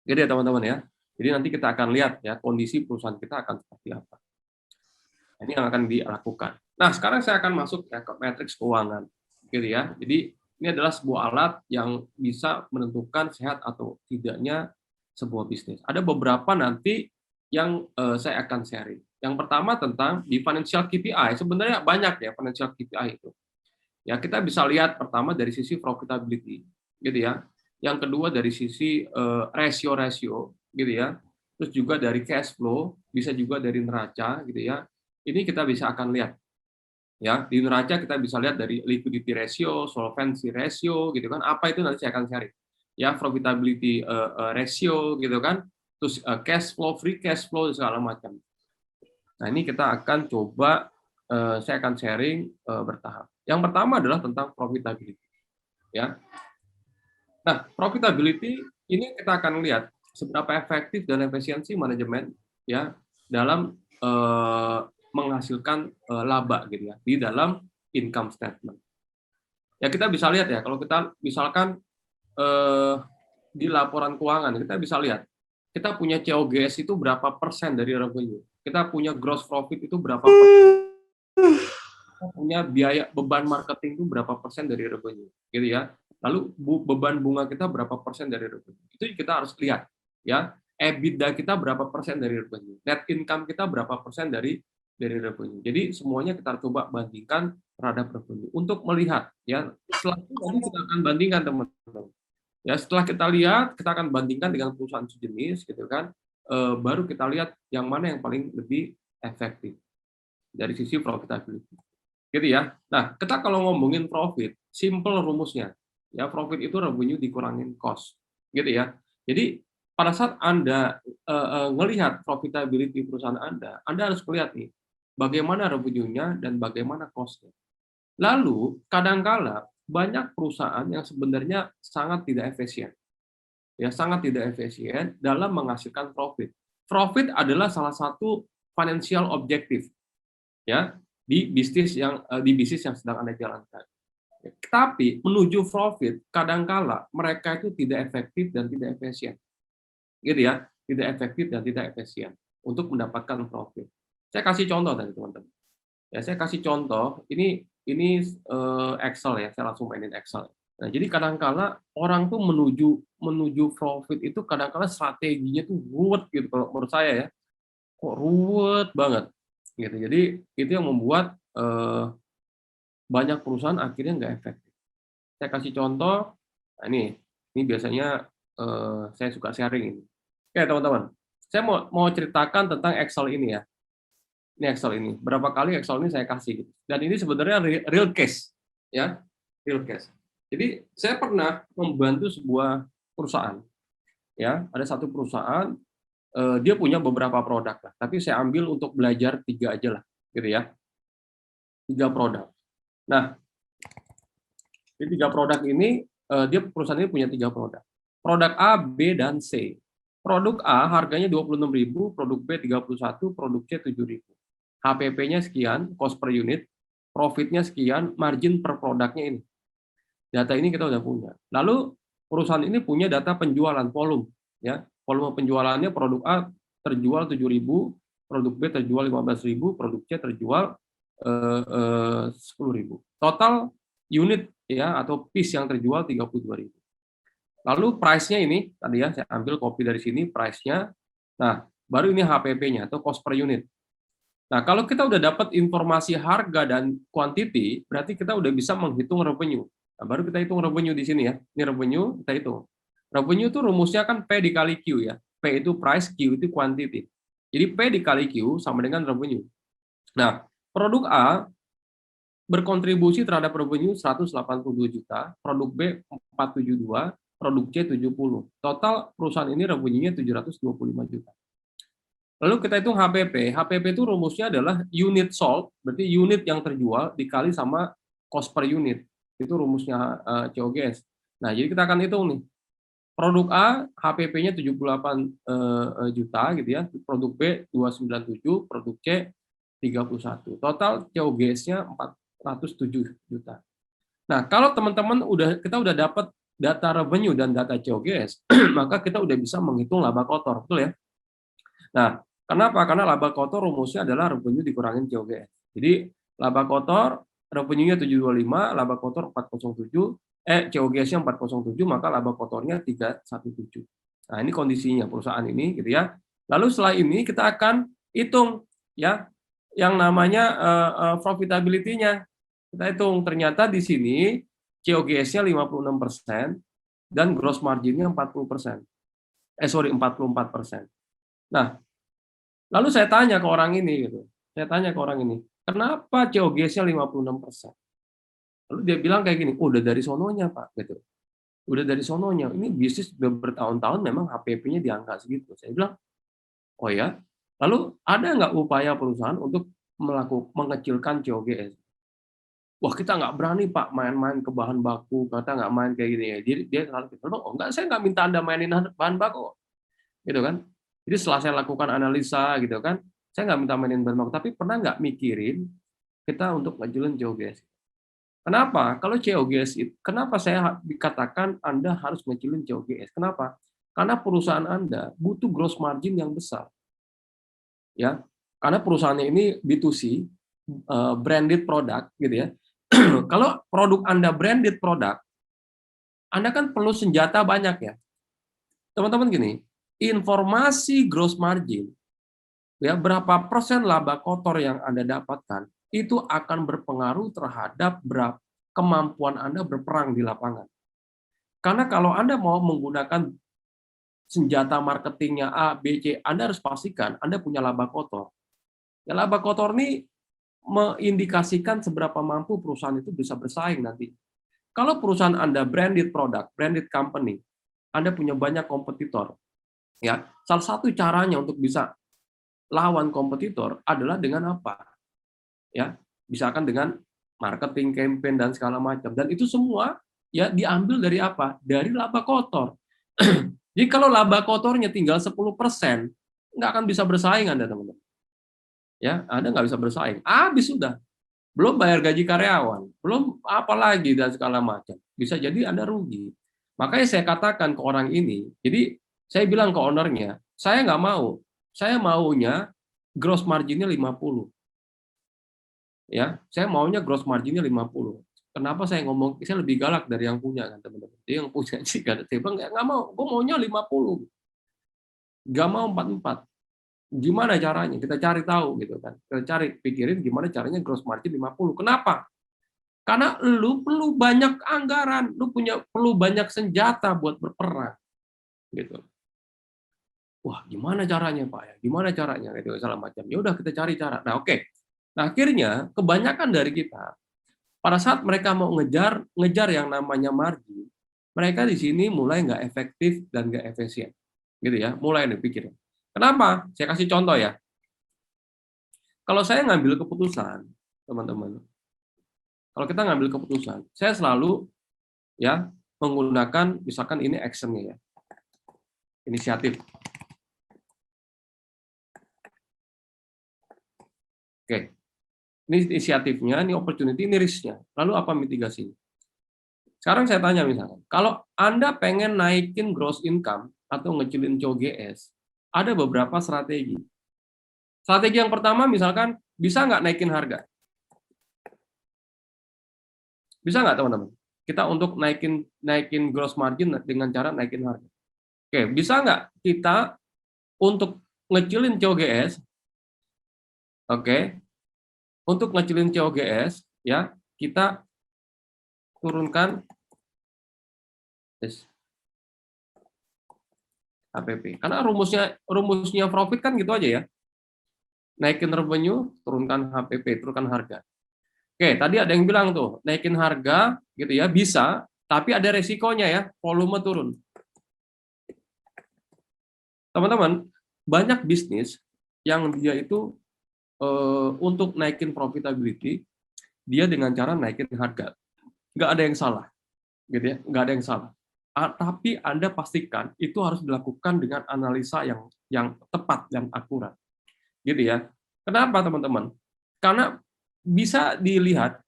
Jadi ya teman-teman ya. Jadi nanti kita akan lihat ya kondisi perusahaan kita akan seperti apa. Ini yang akan dilakukan. Nah, sekarang saya akan masuk ya ke matriks keuangan. Gitu ya. Jadi ini adalah sebuah alat yang bisa menentukan sehat atau tidaknya sebuah bisnis. Ada beberapa nanti yang saya akan sharing. Yang pertama tentang di financial KPI. Sebenarnya banyak ya financial KPI itu. Ya, kita bisa lihat pertama dari sisi profitability, gitu ya. Yang kedua dari sisi rasio-rasio, gitu ya. Terus juga dari cash flow, bisa juga dari neraca, gitu ya. Ini kita bisa akan lihat. Ya, di neraca kita bisa lihat dari liquidity ratio, solvency ratio, gitu kan. Apa itu nanti saya akan share. Ya, profitability ratio, gitu kan. Terus cash flow, free cash flow, segala macam. Nah, ini kita akan coba, saya akan sharing bertahap. Yang pertama adalah tentang profitability. Ya. Nah, profitability ini kita akan lihat seberapa efektif dan efisiensi manajemen ya dalam menghasilkan laba gitu ya di dalam income statement. Ya kita bisa lihat ya kalau kita misalkan di laporan keuangan kita bisa lihat kita punya COGS itu berapa persen dari revenue, kita punya gross profit itu berapa persen, kita punya biaya beban marketing itu berapa persen dari revenue, gitu ya. Lalu beban bunga kita berapa persen dari revenue. Itu kita harus lihat, ya. EBITDA kita berapa persen dari revenue. Net income kita berapa persen dari revenue. Jadi semuanya kita coba bandingkan terhadap revenue untuk melihat, ya. Setelah itu nanti kita akan bandingkan teman-teman. Ya, setelah kita lihat, kita akan bandingkan dengan perusahaan sejenis, gitu kan. Baru kita lihat yang mana yang paling lebih efektif dari sisi profitability. Gitu ya. Nah, kita kalau ngomongin profit, simple rumusnya. Ya, profit itu revenue dikurangin cost. Gitu ya. Jadi, pada saat Anda ngelihat profitability perusahaan Anda harus melihat nih, bagaimana revenue-nya dan bagaimana cost-nya. Lalu, kadangkala banyak perusahaan yang sebenarnya sangat tidak efisien. Ya, sangat tidak efisien dalam menghasilkan profit. Profit adalah salah satu financial objective. Ya, di bisnis yang sedang Anda jalankan. Tapi menuju profit, kadangkala mereka itu tidak efektif dan tidak efisien. Gitu ya, tidak efektif dan tidak efisien untuk mendapatkan profit. Saya kasih contoh tadi teman-teman. Ya, saya kasih contoh, ini Excel ya, saya langsung mainin Excel. Nah, jadi kadangkala orang tuh menuju profit itu kadangkala strateginya tuh ruwet gitu kalau menurut saya ya. Kok ruwet banget gitu. Jadi itu yang membuat banyak perusahaan akhirnya nggak efektif. Saya kasih contoh, nah ini biasanya saya suka sharing ini. Oke teman-teman, saya mau ceritakan tentang Excel ini ya. Ini Excel ini, berapa kali Excel ini saya kasih. Dan ini sebenarnya real case, ya, real case. Jadi saya pernah membantu sebuah perusahaan, ya, ada satu perusahaan dia punya beberapa produk lah, tapi saya ambil untuk belajar 3 aja lah, gitu ya. 3 produk. Nah, di 3 produk ini dia perusahaan ini punya 3 produk. Produk A, B, dan C. Produk A harganya 26.000, produk B 31, produk C 7.000. HPP-nya sekian, cost per unit, profitnya sekian, margin per produknya ini. Data ini kita udah punya. Lalu perusahaan ini punya data penjualan volume, ya. Volume penjualannya produk A terjual 7.000, produk B terjual 15.000, produk C terjual 10.000. Total unit ya atau piece yang terjual 32.000. Lalu price-nya ini tadi ya saya ambil copy dari sini price-nya. Nah, baru ini HPP-nya atau cost per unit. Nah, kalau kita udah dapat informasi harga dan quantity, berarti kita udah bisa menghitung revenue. Nah, baru kita hitung revenue di sini ya. Ini revenue, kita hitung. Revenue itu rumusnya kan P dikali Q ya. P itu price, Q itu quantity. Jadi P dikali Q sama dengan revenue. Nah, produk A berkontribusi terhadap revenue 182 juta, produk B 472, produk C 70. Total perusahaan ini revenue-nya 725 juta. Lalu kita hitung HPP. HPP itu rumusnya adalah unit sold, berarti unit yang terjual dikali sama cost per unit. Itu rumusnya COGS. Nah, jadi kita akan hitung nih. Produk A HPP-nya 78 juta gitu ya. Produk B 297, produk C 31. Total COGS-nya 407 juta. Nah, kalau teman-teman kita udah dapat data revenue dan data COGS, maka kita udah bisa menghitung laba kotor, betul ya? Nah, kenapa? Karena laba kotor rumusnya adalah revenue dikurangin COGS. Jadi laba kotor revenue-nya 725, laba kotor 407, COGS-nya 407, maka laba kotornya 317. Nah, ini kondisinya perusahaan ini gitu ya. Lalu setelah ini kita akan hitung ya yang namanya profitability-nya. Kita hitung ternyata di sini COGS-nya 56% dan gross margin-nya 40%. 44%. Nah, lalu saya tanya ke orang ini gitu. Saya tanya ke orang ini, kenapa COGS-nya 56%? Lalu dia bilang kayak gini, udah dari sononya, Pak, gitu. Udah dari sononya. Ini bisnis udah bertahun-tahun memang HPP-nya di angka segitu. Saya bilang, oh ya. Lalu ada nggak upaya perusahaan untuk mengecilkan COGS? Wah, kita nggak berani, Pak, main-main ke bahan baku, kita nggak main kayak gini ya. Jadi dia selalu bilang, oh enggak, saya nggak minta Anda mainin bahan baku, gitu kan. Jadi setelah saya lakukan analisa, gitu kan, saya nggak minta mainin bahan baku, tapi pernah nggak mikirin kita untuk ngejulin COGS? Kenapa? Kalau COGS itu, kenapa saya dikatakan Anda harus ngecilin COGS? Kenapa? Karena perusahaan Anda butuh gross margin yang besar, ya. Karena perusahaannya ini B2C, branded product, gitu ya. Kalau produk Anda branded product, Anda kan perlu senjata banyak ya. Teman-teman gini, informasi gross margin, ya berapa persen laba kotor yang Anda dapatkan, itu akan berpengaruh terhadap kemampuan Anda berperang di lapangan. Karena kalau Anda mau menggunakan senjata marketingnya A, B, C, Anda harus pastikan Anda punya laba kotor. Ya, laba kotor ini mengindikasikan seberapa mampu perusahaan itu bisa bersaing nanti. Kalau perusahaan Anda branded product, branded company, Anda punya banyak kompetitor. Ya, salah satu caranya untuk bisa lawan kompetitor adalah dengan apa? Ya, misalkan dengan marketing campaign dan segala macam. Dan itu semua ya diambil dari apa? Dari laba kotor. Jadi kalau laba kotornya tinggal 10%, nggak akan bisa bersaing Anda, teman-teman. Ya, Anda nggak bisa bersaing. Habis sudah. Belum bayar gaji karyawan, belum apa lagi dan segala macam. Bisa jadi Anda rugi. Makanya saya katakan ke orang ini, jadi saya bilang ke ownernya, saya nggak mau, saya maunya gross marginnya 50. Ya, saya maunya gross marginnya 50. Kenapa saya ngomong, saya lebih galak dari yang punya kan teman-teman. Dia yang punya sih kan, saya bilang nggak mau, gue maunya 50, nggak mau 44. Gimana caranya? Kita cari tahu gitu kan. Kita cari pikirin gimana caranya gross margin 50. Kenapa? Karena lu perlu banyak anggaran, lu perlu banyak senjata buat berperang, gitu. Wah, gimana caranya, Pak ya? Gimana caranya? Gitu segala macam. Ya udah kita cari cara. Nah, oke. Nah, akhirnya kebanyakan dari kita pada saat mereka mau ngejar yang namanya margin, mereka di sini mulai nggak efektif dan nggak efisien, gitu ya. Mulai nih pikirin. Kenapa? Saya kasih contoh ya. Kalau saya ngambil keputusan, teman-teman, kalau kita ngambil keputusan, saya selalu ya menggunakan misalkan ini action-nya ya, inisiatif. Oke, ini inisiatifnya, ini opportunity, ini risk-nya. Lalu apa mitigasi? Sekarang saya tanya misalkan, kalau Anda pengen naikin gross income atau ngecilin COGS, ada beberapa strategi. Strategi yang pertama misalkan, bisa nggak naikin harga? Bisa nggak teman-teman? Kita untuk naikin gross margin dengan cara naikin harga. Oke, bisa nggak kita untuk ngecilin COGS? Oke, untuk ngecilin COGS, ya kita turunkan HPP. Karena rumusnya profit kan gitu aja ya. Naikin revenue, turunkan HPP, turunkan harga. Oke, tadi ada yang bilang tuh, naikin harga gitu ya, bisa, Tapi ada resikonya ya, volume turun. Teman-teman, banyak bisnis yang dia itu untuk naikin profitability, dia dengan cara naikin harga. Nggak ada yang salah, gitu ya, nggak ada yang salah. Tapi Anda pastikan itu harus dilakukan dengan analisa yang tepat dan akurat, gitu ya. Kenapa teman-teman? Karena bisa dilihat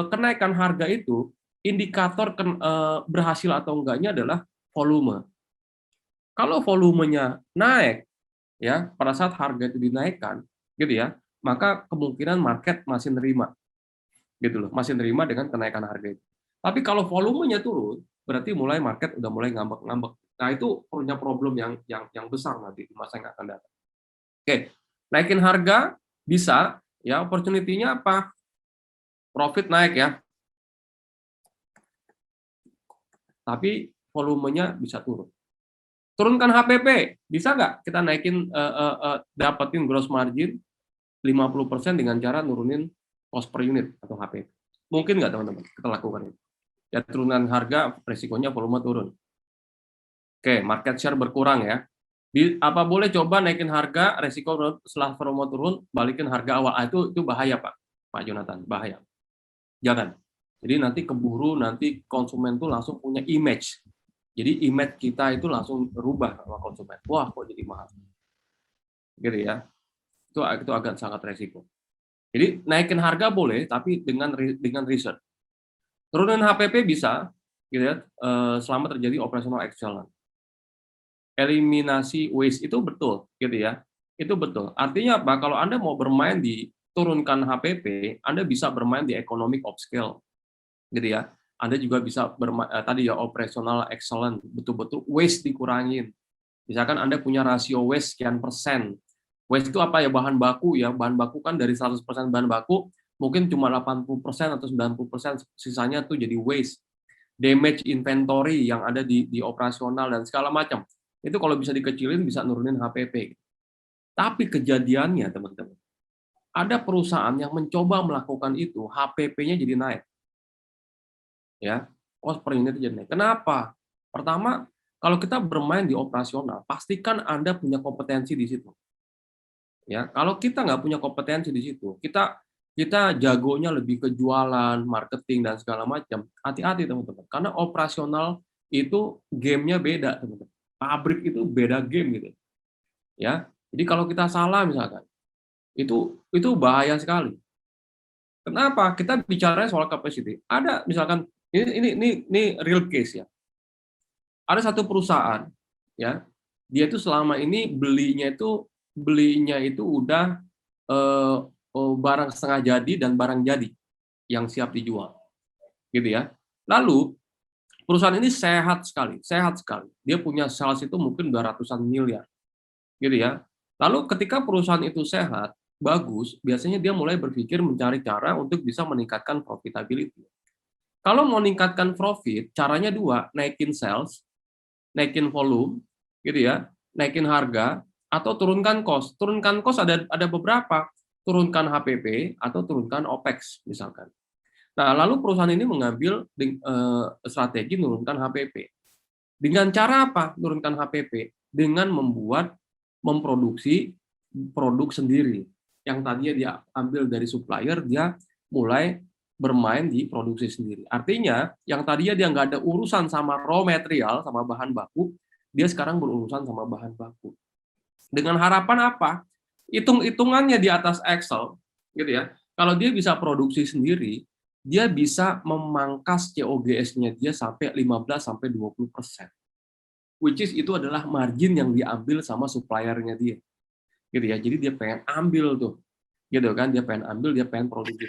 kenaikan harga itu indikator berhasil atau enggaknya adalah volume. Kalau volumenya naik, ya pada saat harga itu dinaikkan, gitu ya, maka kemungkinan market masih nerima, gitu loh, masih nerima dengan kenaikan harga itu. Tapi kalau volumenya turun, berarti mulai market udah mulai ngambek-ngambek. Nah itu punya problem yang besar nanti di masa yang akan datang. Oke, naikin harga bisa, ya opportunity-nya apa? Profit naik ya, tapi volumenya bisa turun. Turunkan HPP, bisa nggak kita naikin dapetin gross margin 50% dengan cara nurunin cost per unit atau HPP? Mungkin nggak teman-teman kita lakukan itu? Ya turunkan harga, resikonya volume turun. Oke, market share berkurang ya. Apa boleh coba naikin harga, resiko setelah volume turun, balikin harga awal. Itu bahaya Pak Jonathan, bahaya. Jangan. Jadi nanti keburu, nanti konsumen tuh langsung punya image. Jadi image kita itu langsung berubah sama konsumen. Wah, kok jadi mahal. Gitu ya. Itu agak sangat resiko. Jadi naikin harga boleh, tapi dengan research. Turunin HPP bisa, gitu ya, selama terjadi operational excellence. Eliminasi waste itu betul, gitu ya. Itu betul. Artinya apa? Kalau Anda mau bermain di turunkan HPP, Anda bisa bermain di economic of scale, gitu ya. Anda juga bisa tadi ya operational excellence, betul-betul waste dikurangin. Misalkan Anda punya rasio waste sekian persen. Waste itu apa ya? Bahan baku ya. Bahan baku kan dari 100% bahan baku, mungkin cuma 80% atau 90%, sisanya tuh jadi waste. Damage inventory yang ada di operasional dan segala macam. Itu kalau bisa dikecilin, bisa nurunin HPP. Tapi kejadiannya, teman-teman, ada perusahaan yang mencoba melakukan itu, HPP-nya jadi naik. Ya, cost per unit jadi naik. Kenapa? Pertama, kalau kita bermain di operasional, pastikan Anda punya kompetensi di situ. Ya, kalau kita nggak punya kompetensi di situ, kita jagonya lebih ke jualan, marketing dan segala macam. Hati-hati teman-teman, karena operasional itu gamenya beda teman-teman. Pabrik itu beda game gitu. Ya, jadi kalau kita salah misalkan, itu bahaya sekali. Kenapa? Kita bicara soal capacity. Ada misalkan ini real case ya. Ada satu perusahaan ya, dia itu selama ini belinya itu udah barang setengah jadi dan barang jadi yang siap dijual, gitu ya. Lalu perusahaan ini sehat sekali. Dia punya sales itu mungkin 200-an miliar, gitu ya. Lalu ketika perusahaan itu sehat, bagus, biasanya dia mulai berpikir mencari cara untuk bisa meningkatkan profitability. Kalau mau meningkatkan profit, caranya dua, naikin sales, naikin volume, gitu ya, naikin harga, atau turunkan cost. Turunkan cost ada beberapa, turunkan HPP atau turunkan OPEX misalkan. Nah, lalu perusahaan ini mengambil strategi menurunkan HPP. Dengan cara apa menurunkan HPP? Dengan memproduksi produk sendiri. Yang tadinya dia ambil dari supplier, dia mulai bermain di produksi sendiri. Artinya, yang tadinya dia nggak ada urusan sama raw material, sama bahan baku, dia sekarang berurusan sama bahan baku. Dengan harapan apa? Hitung-hitungannya di atas Excel, gitu ya. Kalau dia bisa produksi sendiri, dia bisa memangkas COGS-nya dia sampai 15-20%. Which is itu adalah margin yang diambil sama supplier-nya dia. Gitu ya. Jadi dia pengen ambil tuh. Gitu kan, dia pengen ambil, dia pengen produksi.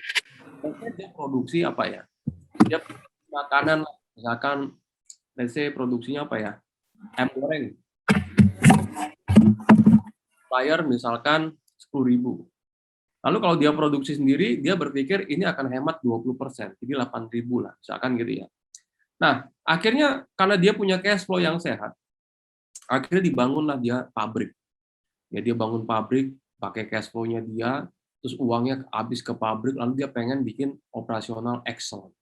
Mungkin dia produksi apa ya? Dia makanan, misalkan let's say produksinya apa ya? Ayam goreng. Supplier misalkan 10.000. Lalu kalau dia produksi sendiri, dia berpikir ini akan hemat 20%, jadi 8.000 lah, misalkan gitu ya. Nah, akhirnya karena dia punya cash flow yang sehat, akhirnya dibangunlah dia pabrik. Ya, dia bangun pabrik, pakai cash flow-nya dia, terus uangnya habis ke pabrik, lalu dia pengen bikin operasional excellent.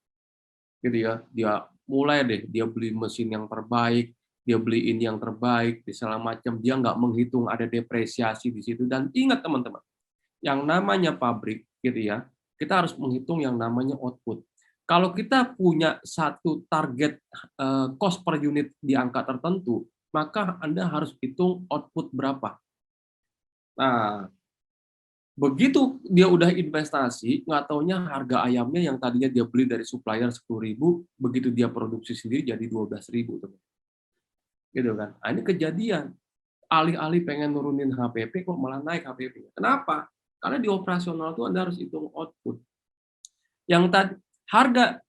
Gitu ya, dia mulai deh dia beli mesin yang terbaik, dia beli ini yang terbaik, di segala macam, dia nggak menghitung ada depresiasi di situ. Dan ingat teman-teman, yang namanya pabrik gitu ya, kita harus menghitung yang namanya output. Kalau kita punya satu target cost per unit di angka tertentu, maka Anda harus hitung output berapa. Nah, begitu dia udah investasi, nggak taunya harga ayamnya yang tadinya dia beli dari supplier 10.000, begitu dia produksi sendiri jadi 12.000, gitu kan? Nah, ini kejadian. Alih-alih pengen nurunin HPP, kok malah naik HPP. Kenapa? Karena di operasional itu Anda harus hitung output. Yang tadi harga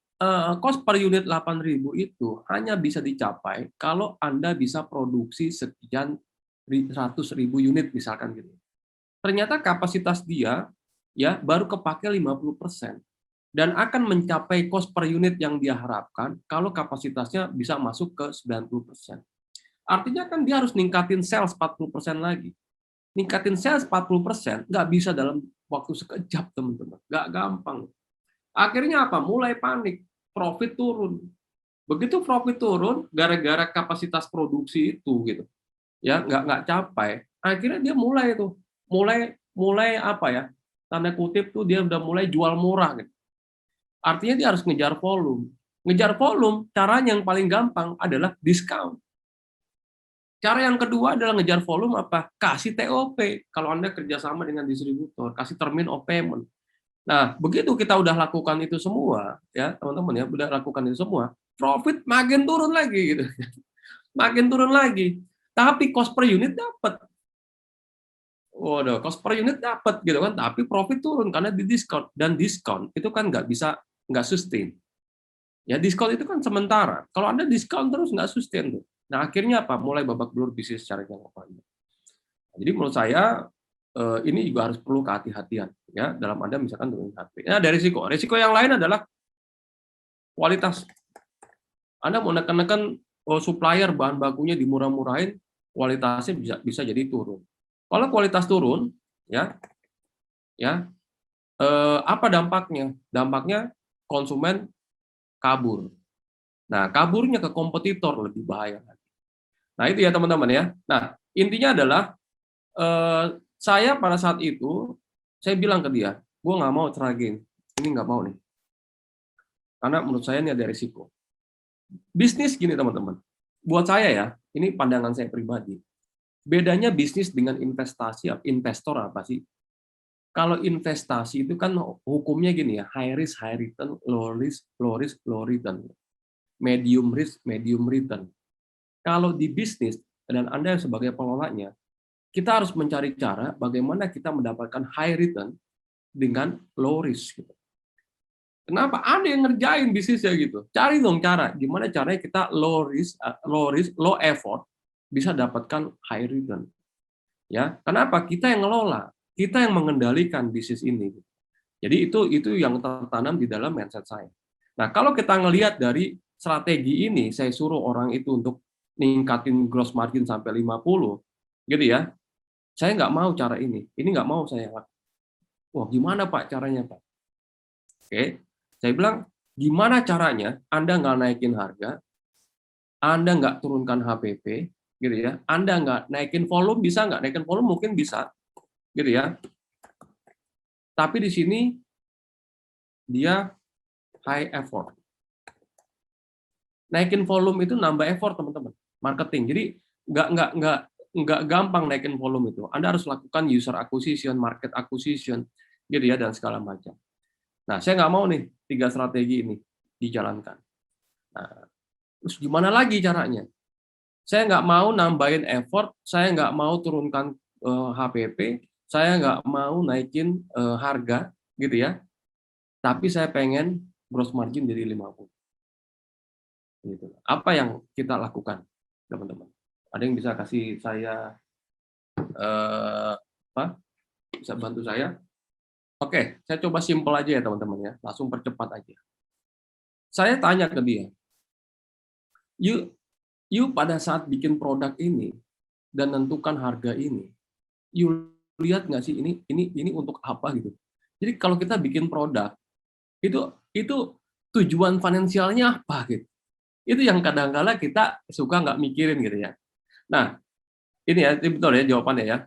cost per unit 8.000 itu hanya bisa dicapai kalau Anda bisa produksi sekian 100.000 unit misalkan gitu. Ternyata kapasitas dia ya baru kepake 50% dan akan mencapai cost per unit yang dia harapkan kalau kapasitasnya bisa masuk ke 90%. Artinya kan dia harus ningkatin sales 40% lagi. Ningkatin sales 40% nggak bisa dalam waktu sekejap, teman-teman. Nggak gampang. Akhirnya apa? Mulai panik. Profit turun. Begitu profit turun, gara-gara kapasitas produksi itu gitu, ya nggak capai. Akhirnya dia mulai tuh, mulai apa ya? Tanda kutip tuh dia udah mulai jual murah gitu. Artinya dia harus ngejar volume. Ngejar volume, caranya yang paling gampang adalah diskon. Cara yang kedua adalah ngejar volume apa? Kasih TOP. Kalau Anda kerjasama dengan distributor, kasih termin of payment. Nah, begitu kita udah lakukan itu semua, ya teman-teman ya, udah lakukan itu semua, profit makin turun lagi gitu. Makin turun lagi. Tapi cost per unit dapat. Waduh, cost per unit dapat gitu kan, tapi profit turun karena di diskon, dan diskon itu kan nggak sustain. Ya diskon itu kan sementara. Kalau Anda diskon terus nggak sustain tuh. Nah, akhirnya apa? Mulai babak belur bisnis secara jangka panjang. Jadi menurut saya ini juga harus perlu kehati-hatian ya dalam Anda misalkan turunin HP. Nah, ada risiko. Risiko yang lain adalah kualitas. Anda mau neken-neken supplier bahan bakunya dimurah-murahin, kualitasnya bisa jadi turun. Kalau kualitas turun, ya apa dampaknya? Dampaknya konsumen kabur. Nah, kaburnya ke kompetitor lebih bahaya. Nah, itu ya teman-teman ya. Nah, intinya adalah saya pada saat itu saya bilang ke dia, gue nggak mau traging, ini nggak mau nih, karena menurut saya ini ada risiko. Bisnis gini teman-teman, buat saya ya, ini pandangan saya pribadi. Bedanya bisnis dengan investasi, investor apa sih? Kalau investasi itu kan hukumnya gini ya, high risk, high return, low risk, low return. Medium risk, medium return. Kalau di bisnis, dan Anda sebagai pengelolanya, kita harus mencari cara bagaimana kita mendapatkan high return dengan low risk. Kenapa? Ada yang ngerjain bisnisnya gitu. Cari dong cara, gimana caranya kita low risk, low effort, bisa dapatkan high return. Ya, kenapa? Kita yang ngelola, kita yang mengendalikan bisnis ini. Jadi itu yang tertanam di dalam mindset saya. Nah, kalau kita ngelihat dari strategi ini, saya suruh orang itu untuk ningkatin gross margin sampai 50, gitu ya. Saya nggak mau cara ini nggak mau saya lakukan. Wah, gimana Pak caranya Pak? Oke, saya bilang, gimana caranya Anda nggak naikin harga, Anda nggak turunkan HPP, gitu ya, Anda nggak naikin volume, bisa nggak? Naikin volume mungkin bisa, gitu ya. Tapi di sini dia high effort. Naikin volume itu nambah effort teman-teman, marketing. Jadi nggak gampang naikin volume itu. Anda harus lakukan user acquisition, market acquisition, gitu ya, dan segala macam. Nah, saya nggak mau nih 3 strategi ini dijalankan. Nah, terus gimana lagi caranya? Saya nggak mau nambahin effort, saya nggak mau turunkan HPP, saya nggak mau naikin harga, gitu ya. Tapi saya pengen gross margin dari 50. Gitu. Apa yang kita lakukan, teman-teman? Ada yang bisa kasih saya apa? Bisa bantu saya? Oke, saya coba simpel aja ya teman-teman ya, langsung percepat aja. Saya tanya ke dia, you pada saat bikin produk ini dan tentukan harga ini, you lihat nggak sih ini untuk apa gitu. Jadi kalau kita bikin produk itu tujuan finansialnya apa gitu. Itu yang kadang-kala kita suka nggak mikirin gitu ya. Nah, ini ya, ini betul ya jawabannya ya.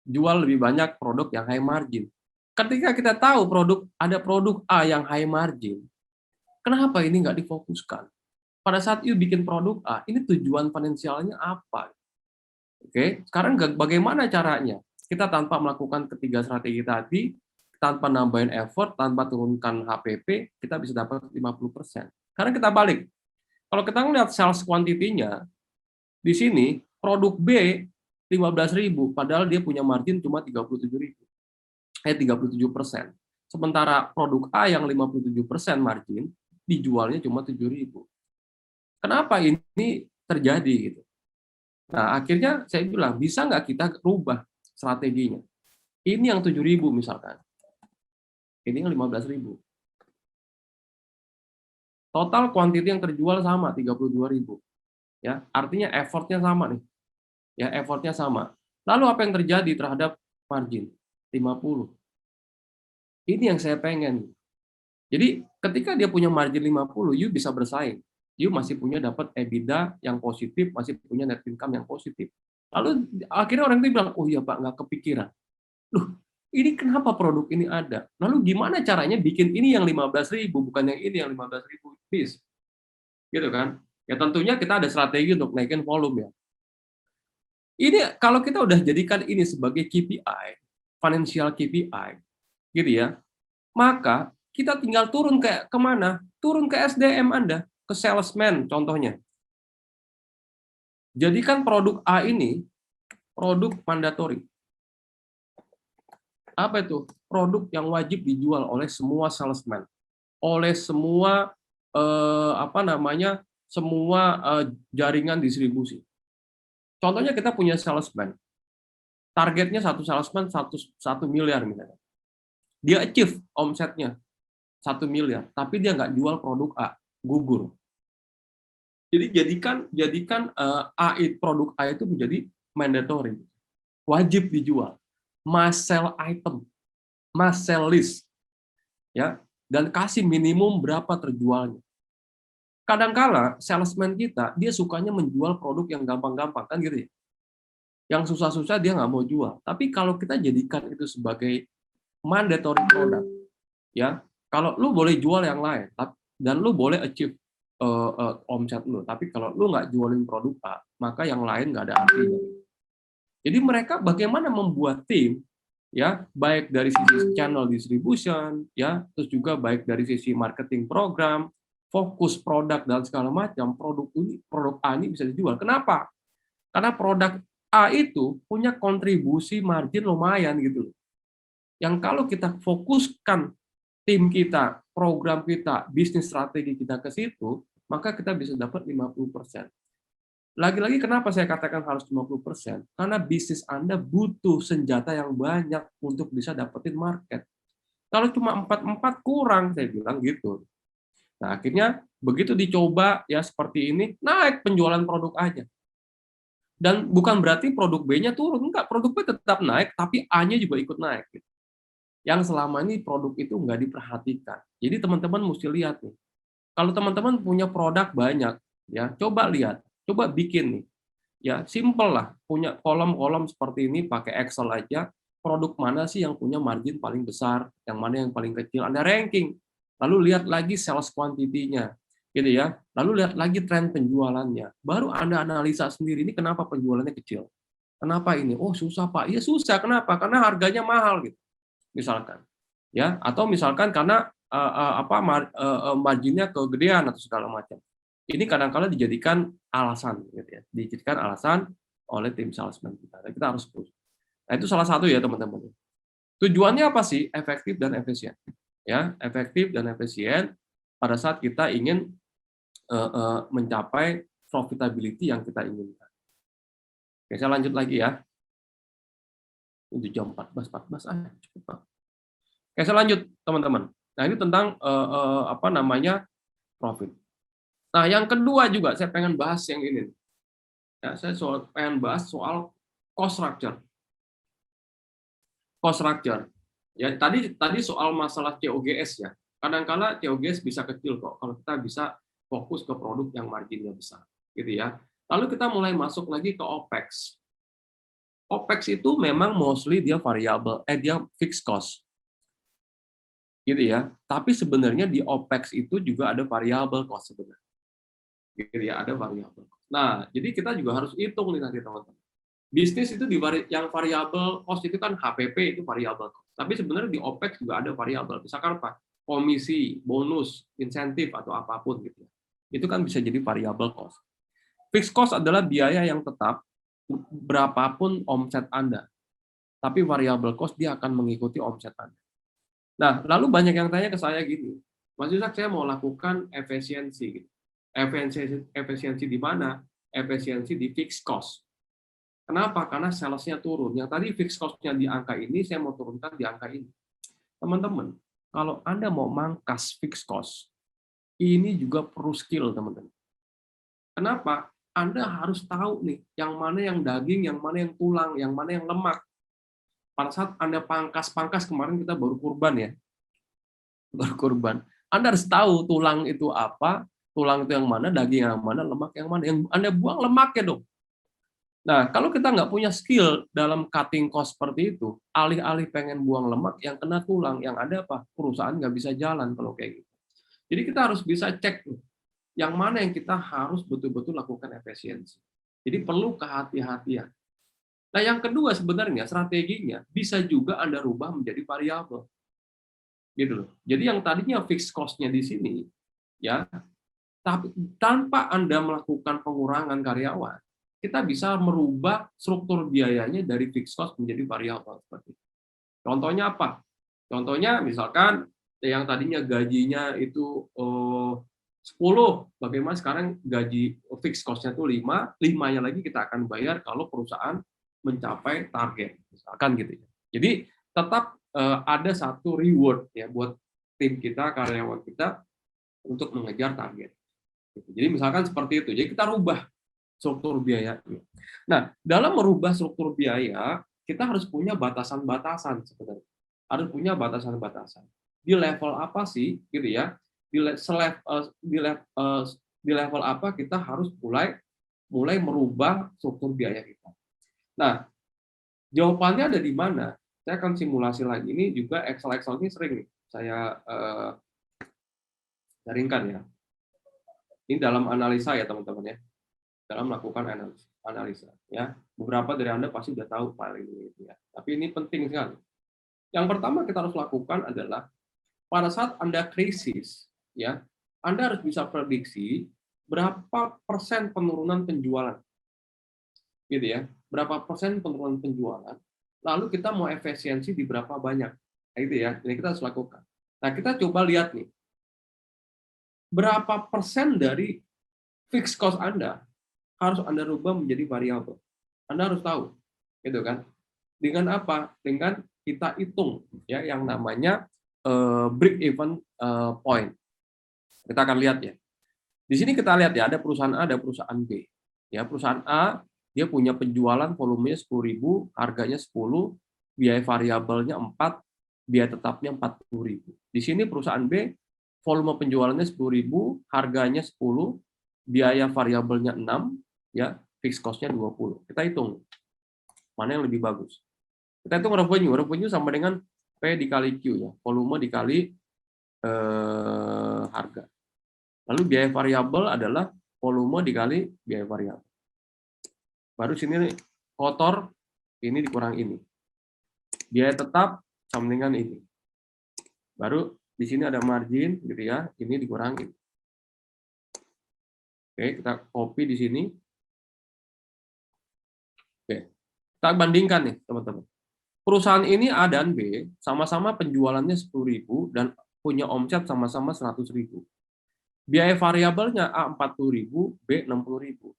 Jual lebih banyak produk yang high margin. Ketika kita tahu ada produk A yang high margin, kenapa ini nggak difokuskan? Pada saat you bikin produk A, ini tujuan finansialnya apa? Oke, sekarang bagaimana caranya? Kita tanpa melakukan ketiga strategi tadi, tanpa nambahin effort, tanpa turunkan HPP, kita bisa dapat 50%. Sekarang kita balik. Kalau kita ngelihat sales quantity-nya, di sini produk B 15.000, padahal dia punya margin cuma 37.000, 37%. Sementara produk A yang 57% margin, dijualnya cuma 7.000. Kenapa ini terjadi gitu? Nah, akhirnya saya bilang, bisa nggak kita rubah strateginya? Ini yang 7.000 misalkan, ini yang 15.000. Total quantity yang terjual sama, 32.000. Ya, artinya effortnya sama nih. Ya, effortnya sama. Lalu apa yang terjadi terhadap margin? 50. Ini yang saya pengen. Jadi ketika dia punya margin 50, you bisa bersaing. You masih punya dapat EBITDA yang positif, masih punya net income yang positif. Lalu akhirnya orang itu bilang, oh iya Pak, nggak kepikiran. Loh, ini kenapa produk ini ada? Lalu gimana caranya bikin ini yang 15.000, bukan yang ini yang 15.000 piece? Gitu kan? Ya tentunya kita ada strategi untuk naikin volume ya. Ini kalau kita udah jadikan ini sebagai KPI, financial KPI, gitu ya, maka kita tinggal turun ke kemana? Turun ke SDM Anda, ke salesman contohnya. Jadikan produk A ini produk mandatory. Apa itu? Produk yang wajib dijual oleh semua salesman, oleh semua semua jaringan distribusi. Contohnya kita punya salesman, targetnya satu salesman 1 miliar misalnya. Dia achieve omsetnya 1 miliar, tapi dia nggak jual produk A, gugur. Jadi jadikan produk A itu menjadi mandatory, wajib dijual, must sell item, must sell list, ya, dan kasih minimum berapa terjualnya. Kadangkala salesman kita dia sukanya menjual produk yang gampang-gampang kan gitu ya, yang susah-susah dia nggak mau jual. Tapi kalau kita jadikan itu sebagai mandatory product, ya, kalau lu boleh jual yang lain dan lu boleh achieve omset lu, tapi kalau lu nggak jualin produk A, maka yang lain nggak ada artinya. Jadi mereka bagaimana membuat tim, ya, baik dari sisi channel distribution, ya, terus juga baik dari sisi marketing program, fokus produk dan segala macam, produk A ini bisa dijual. Kenapa? Karena produk A itu punya kontribusi margin lumayan gitu loh. Yang kalau kita fokuskan tim kita, program kita, bisnis strategi kita ke situ, maka kita bisa dapat 50%. Lagi-lagi kenapa saya katakan harus 50%? Karena bisnis Anda butuh senjata yang banyak untuk bisa dapetin market. Kalau cuma 4-4 kurang, saya bilang gitu. Nah, akhirnya begitu dicoba ya seperti ini, naik penjualan produk aja. Dan bukan berarti produk B-nya turun, enggak, produk B tetap naik, tapi A-nya juga ikut naik. Yang selama ini produk itu nggak diperhatikan. Jadi teman-teman mesti lihat nih. Kalau teman-teman punya produk banyak, ya coba lihat, coba bikin nih. Ya simple lah, punya kolom-kolom seperti ini pakai Excel aja. Produk mana sih yang punya margin paling besar, yang mana yang paling kecil, Anda ranking. Lalu lihat lagi sales quantity-nya, gitu ya. Lalu lihat lagi tren penjualannya. Baru Anda analisa sendiri ini kenapa penjualannya kecil. Kenapa ini? Oh susah Pak. Iya susah. Kenapa? Karena harganya mahal gitu. Misalkan, ya, atau misalkan karena marginnya kegedean atau segala macam. Ini kadang-kala dijadikan alasan, gitu ya, dijadikan alasan oleh tim salesman kita. Dan kita harus push. Nah, itu salah satu ya teman-teman. Tujuannya apa sih? Efektif dan efisien. Ya, efektif dan efisien pada saat kita ingin mencapai profitability yang kita inginkan. Oke, saya lanjut lagi ya. Ini jam 14 cukup Pak. Oke, saya lanjut teman-teman. Nah, ini tentang profit. Nah, yang kedua juga saya pengen bahas yang ini. Ya, saya pengen bahas soal cost structure. Cost structure. Ya, tadi soal masalah COGS ya. Kadang-kala COGS bisa kecil kok kalau kita bisa fokus ke produk yang marginnya besar, gitu ya. Lalu kita mulai masuk lagi ke OPEX. OPEX itu memang mostly dia variable, dia fixed cost, gitu ya. Tapi sebenarnya di OPEX itu juga ada variable cost sebenarnya, gitu ya, ada variable cost. Nah, jadi kita juga harus hitung nih nanti teman-teman. Bisnis itu yang variable cost itu kan HPP itu variable cost. Tapi sebenarnya di OPEX juga ada variable. Misalkan apa? Komisi, bonus, insentif atau apapun gitu. Itu kan bisa jadi variable cost. Fixed cost adalah biaya yang tetap berapapun omset Anda. Tapi variable cost dia akan mengikuti omset Anda. Nah, lalu banyak yang tanya ke saya gini, Mas Yusak, saya mau lakukan efisiensi. Gitu. Efisiensi di mana? Efisiensi di fixed cost. Kenapa? Karena sales-nya turun. Yang tadi fixed cost-nya di angka ini, saya mau turunkan di angka ini. Teman-teman, kalau Anda mau mangkas fixed cost, ini juga perlu skill, teman-teman. Kenapa? Anda harus tahu nih, yang mana yang daging, yang mana yang tulang, yang mana yang lemak. Pada saat Anda pangkas kemarin kita baru kurban ya, baru kurban. Anda harus tahu tulang itu apa, tulang itu yang mana, daging yang mana, lemak yang mana. Yang Anda buang lemaknya dong. Nah, kalau kita nggak punya skill dalam cutting cost seperti itu, alih-alih pengen buang lemak, yang kena tulang, yang ada apa? Perusahaan nggak bisa jalan kalau kayak gitu. Jadi kita harus bisa cek yang mana yang kita harus betul-betul lakukan efisiensi. Jadi perlu kehati-hatian. Nah, yang kedua sebenarnya strateginya bisa juga Anda rubah menjadi variabel. Gitu loh. Jadi yang tadinya fixed cost-nya di sini, ya, tapi tanpa Anda melakukan pengurangan karyawan, kita bisa merubah struktur biayanya dari fixed cost menjadi variabel seperti itu. Contohnya apa? Contohnya misalkan yang tadinya gajinya itu 10, bagaimana sekarang gaji fixed cost-nya itu 5, 5-nya lagi kita akan bayar kalau perusahaan mencapai target, misalkan gitu ya. Jadi tetap ada satu reward ya buat tim kita, karyawan kita untuk mengejar target. Jadi misalkan seperti itu. Jadi kita rubah struktur biaya. Nah, dalam merubah struktur biaya, kita harus punya batasan-batasan sebenarnya. Harus punya batasan-batasan. Di level apa sih, gitu ya? Di level apa kita harus mulai merubah struktur biaya kita. Nah, jawabannya ada di mana? Saya akan simulasi lagi. Ini juga Excel ini sering saya sharingkan ya. Ini dalam analisa ya teman-teman ya. Dalam melakukan analisa ya. Beberapa dari Anda pasti sudah tahu file ini gitu ya. Tapi ini penting sekali. Yang pertama kita harus lakukan adalah pada saat Anda krisis ya, Anda harus bisa prediksi berapa persen penurunan penjualan. Gitu ya. Berapa persen penurunan penjualan? Lalu kita mau efisiensi di berapa banyak. Nah, itu ya. Ini kita harus lakukan. Nah, kita coba lihat nih. Berapa persen dari fixed cost Anda harus Anda rubah menjadi variabel. Anda harus tahu, gitu kan? Dengan apa? Dengan kita hitung ya yang namanya break even point. Kita akan lihat ya. Di sini kita lihat ya ada perusahaan A, ada perusahaan B. Ya, perusahaan A dia punya penjualan volumenya 10.000, harganya 10, biaya variabelnya 4, biaya tetapnya 40.000. Di sini perusahaan B volume penjualannya 10.000, harganya 10, biaya variabelnya 6, ya, fixed cost-nya 20. Kita hitung mana yang lebih bagus. Kita hitung revenue. Revenue sama dengan P dikali Q ya, volume dikali harga. Lalu biaya variabel adalah volume dikali biaya variabel. Baru sini nih, kotor ini dikurang ini. Biaya tetap sama dengan ini. Baru di sini ada margin gitu ya, ini dikurangi. Oke, kita copy di sini. Oke. Kita bandingkan nih, teman-teman. Perusahaan ini A dan B sama-sama penjualannya 10.000 dan punya omset sama-sama 100.000. Biaya variabelnya A 40.000, B 60.000.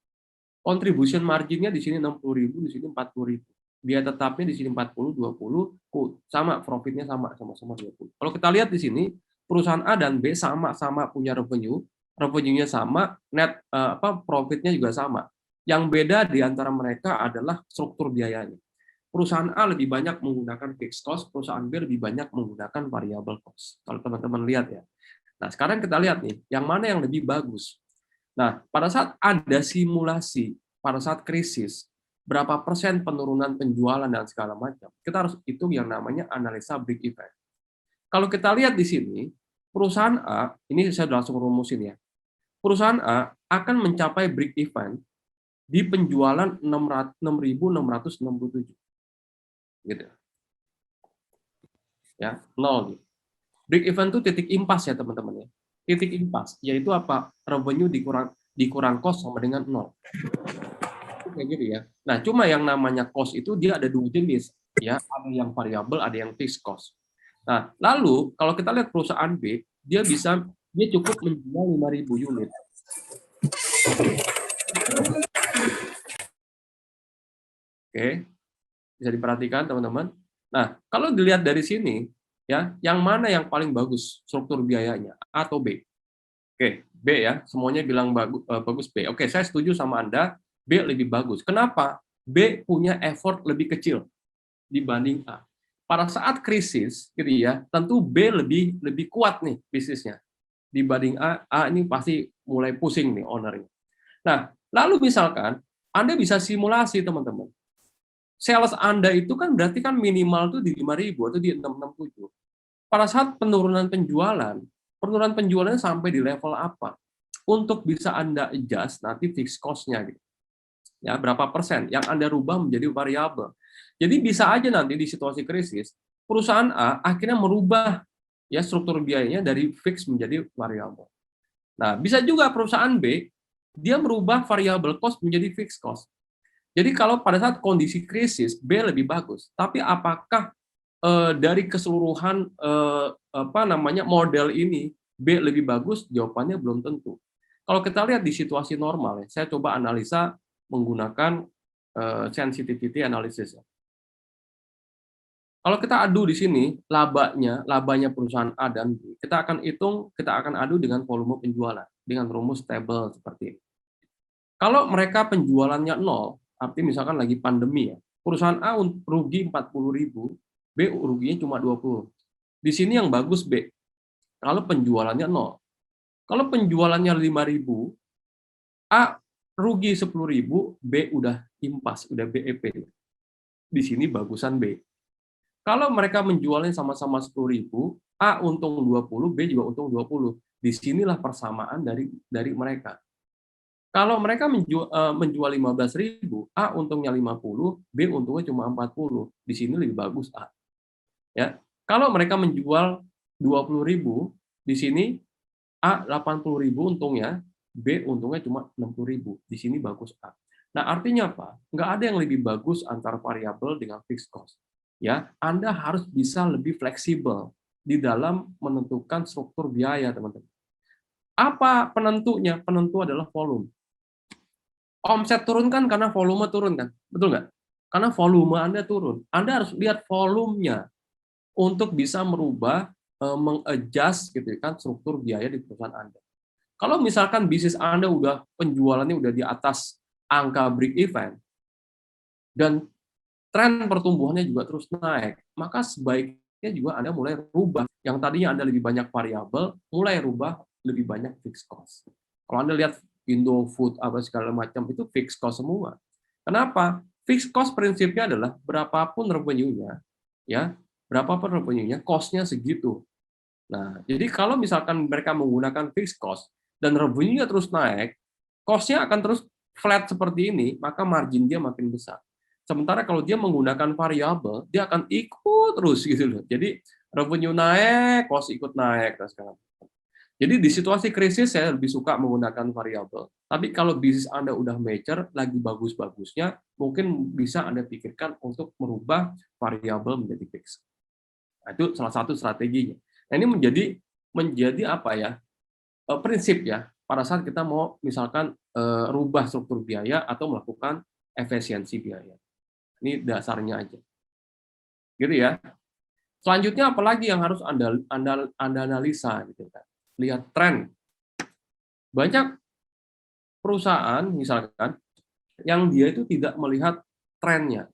Contribution marginnya di sini 60.000, di sini 40.000. Biaya tetapnya di sini 40, 20, sama profitnya sama-sama 20. Kalau kita lihat di sini, perusahaan A dan B sama-sama punya revenue-nya sama, net profitnya juga sama. Yang beda di antara mereka adalah struktur biayanya. Perusahaan A lebih banyak menggunakan fixed cost, perusahaan B lebih banyak menggunakan variable cost. Kalau teman-teman lihat ya. Nah, sekarang kita lihat nih, yang mana yang lebih bagus. Nah, pada saat ada simulasi, pada saat krisis, berapa persen penurunan penjualan dan segala macam, kita harus hitung yang namanya analisa break even. Kalau kita lihat di sini, perusahaan A, ini saya langsung rumusin ya, perusahaan A akan mencapai break even di penjualan 6.667, gitu ya, nol. Break even itu titik impas ya teman-teman ya. Titik impas yaitu apa? Revenue dikurang cost sama dengan nol. Kayak gitu ya. Nah, cuma yang namanya cost itu dia ada dua jenis ya, ada yang variabel, ada yang fixed cost. Nah, lalu kalau kita lihat perusahaan B, dia cukup menjual 5.000 unit. Oke, bisa diperhatikan teman-teman. Nah, kalau dilihat dari sini ya, yang mana yang paling bagus struktur biayanya, A atau B? Oke, B ya, semuanya bilang bagus B. Oke, saya setuju sama Anda, B lebih bagus. Kenapa? B punya effort lebih kecil dibanding A. Pada saat krisis, gitu ya, tentu B lebih kuat nih bisnisnya dibanding A. A ini pasti mulai pusing nih ownernya. Nah, lalu misalkan Anda bisa simulasi teman-teman. Sales Anda itu kan berarti kan minimal tuh di 5.000 atau di 667. Pada saat penurunan penjualannya sampai di level apa? Untuk bisa Anda adjust nanti fixed cost-nya gitu. Ya, berapa persen yang Anda rubah menjadi variabel. Jadi bisa aja nanti di situasi krisis, perusahaan A akhirnya merubah ya struktur biayanya dari fix menjadi variabel. Nah, bisa juga perusahaan B dia merubah variabel cost menjadi fixed cost. Jadi kalau pada saat kondisi krisis B lebih bagus, tapi apakah dari keseluruhan apa namanya model ini B lebih bagus? Jawabannya belum tentu. Kalau kita lihat di situasi normal ya, saya coba analisa menggunakan sensitivity analysis. Kalau kita adu di sini labanya perusahaan A dan B, kita akan adu dengan volume penjualan dengan rumus table seperti ini. Kalau mereka penjualannya nol, artinya misalkan lagi pandemi ya, perusahaan A rugi 40.000, B ruginya cuma 20. Di sini yang bagus B, kalau penjualannya nol. Kalau penjualannya 5.000, A rugi 10.000, B udah impas, udah BEP. Di sini bagusan B. Kalau mereka menjualnya sama-sama 10.000, A untung 20, B juga untung 20. Disinilah persamaan dari mereka. Kalau mereka menjual 15.000, A untungnya 50, B untungnya cuma 40. Di sini lebih bagus A. Ya. Kalau mereka menjual 20.000, di sini A 80.000 untungnya, B untungnya cuma 60.000. Di sini bagus A. Nah, artinya apa? Nggak ada yang lebih bagus antara variabel dengan fixed cost. Ya, Anda harus bisa lebih fleksibel di dalam menentukan struktur biaya, teman-teman. Apa penentunya? Penentu adalah volume. Omset turun kan karena volume turun kan, betul nggak? Karena volume Anda turun. Anda harus lihat volumenya untuk bisa merubah, meng-adjust gitu kan struktur biaya di perusahaan Anda. Kalau misalkan bisnis Anda penjualannya udah di atas angka break even dan tren pertumbuhannya juga terus naik, maka sebaiknya juga Anda mulai rubah yang tadinya Anda lebih banyak variabel, mulai rubah lebih banyak fixed cost. Kalau Anda lihat Indofood apa segala macam itu fixed cost semua. Kenapa? Fixed cost prinsipnya adalah berapapun revenue-nya, ya, berapapun revenue-nya, cost-nya segitu. Nah, jadi kalau misalkan mereka menggunakan fixed cost dan revenue-nya terus naik, cost-nya akan terus flat seperti ini, maka margin dia makin besar. Sementara kalau dia menggunakan variabel, dia akan ikut terus gitu loh. Jadi revenue naik, cost ikut naik dan segala. Jadi di situasi krisis saya lebih suka menggunakan variabel. Tapi kalau bisnis Anda udah mature, lagi bagus-bagusnya, mungkin bisa Anda pikirkan untuk merubah variabel menjadi fixed. Nah, itu salah satu strateginya. Nah, ini menjadi apa ya? Prinsip ya pada saat kita mau misalkan rubah struktur biaya atau melakukan efisiensi biaya. Ini dasarnya aja. Gitu ya. Selanjutnya apalagi yang harus Anda analisa gitu kan. Lihat tren. Banyak perusahaan misalkan yang dia itu tidak melihat trennya.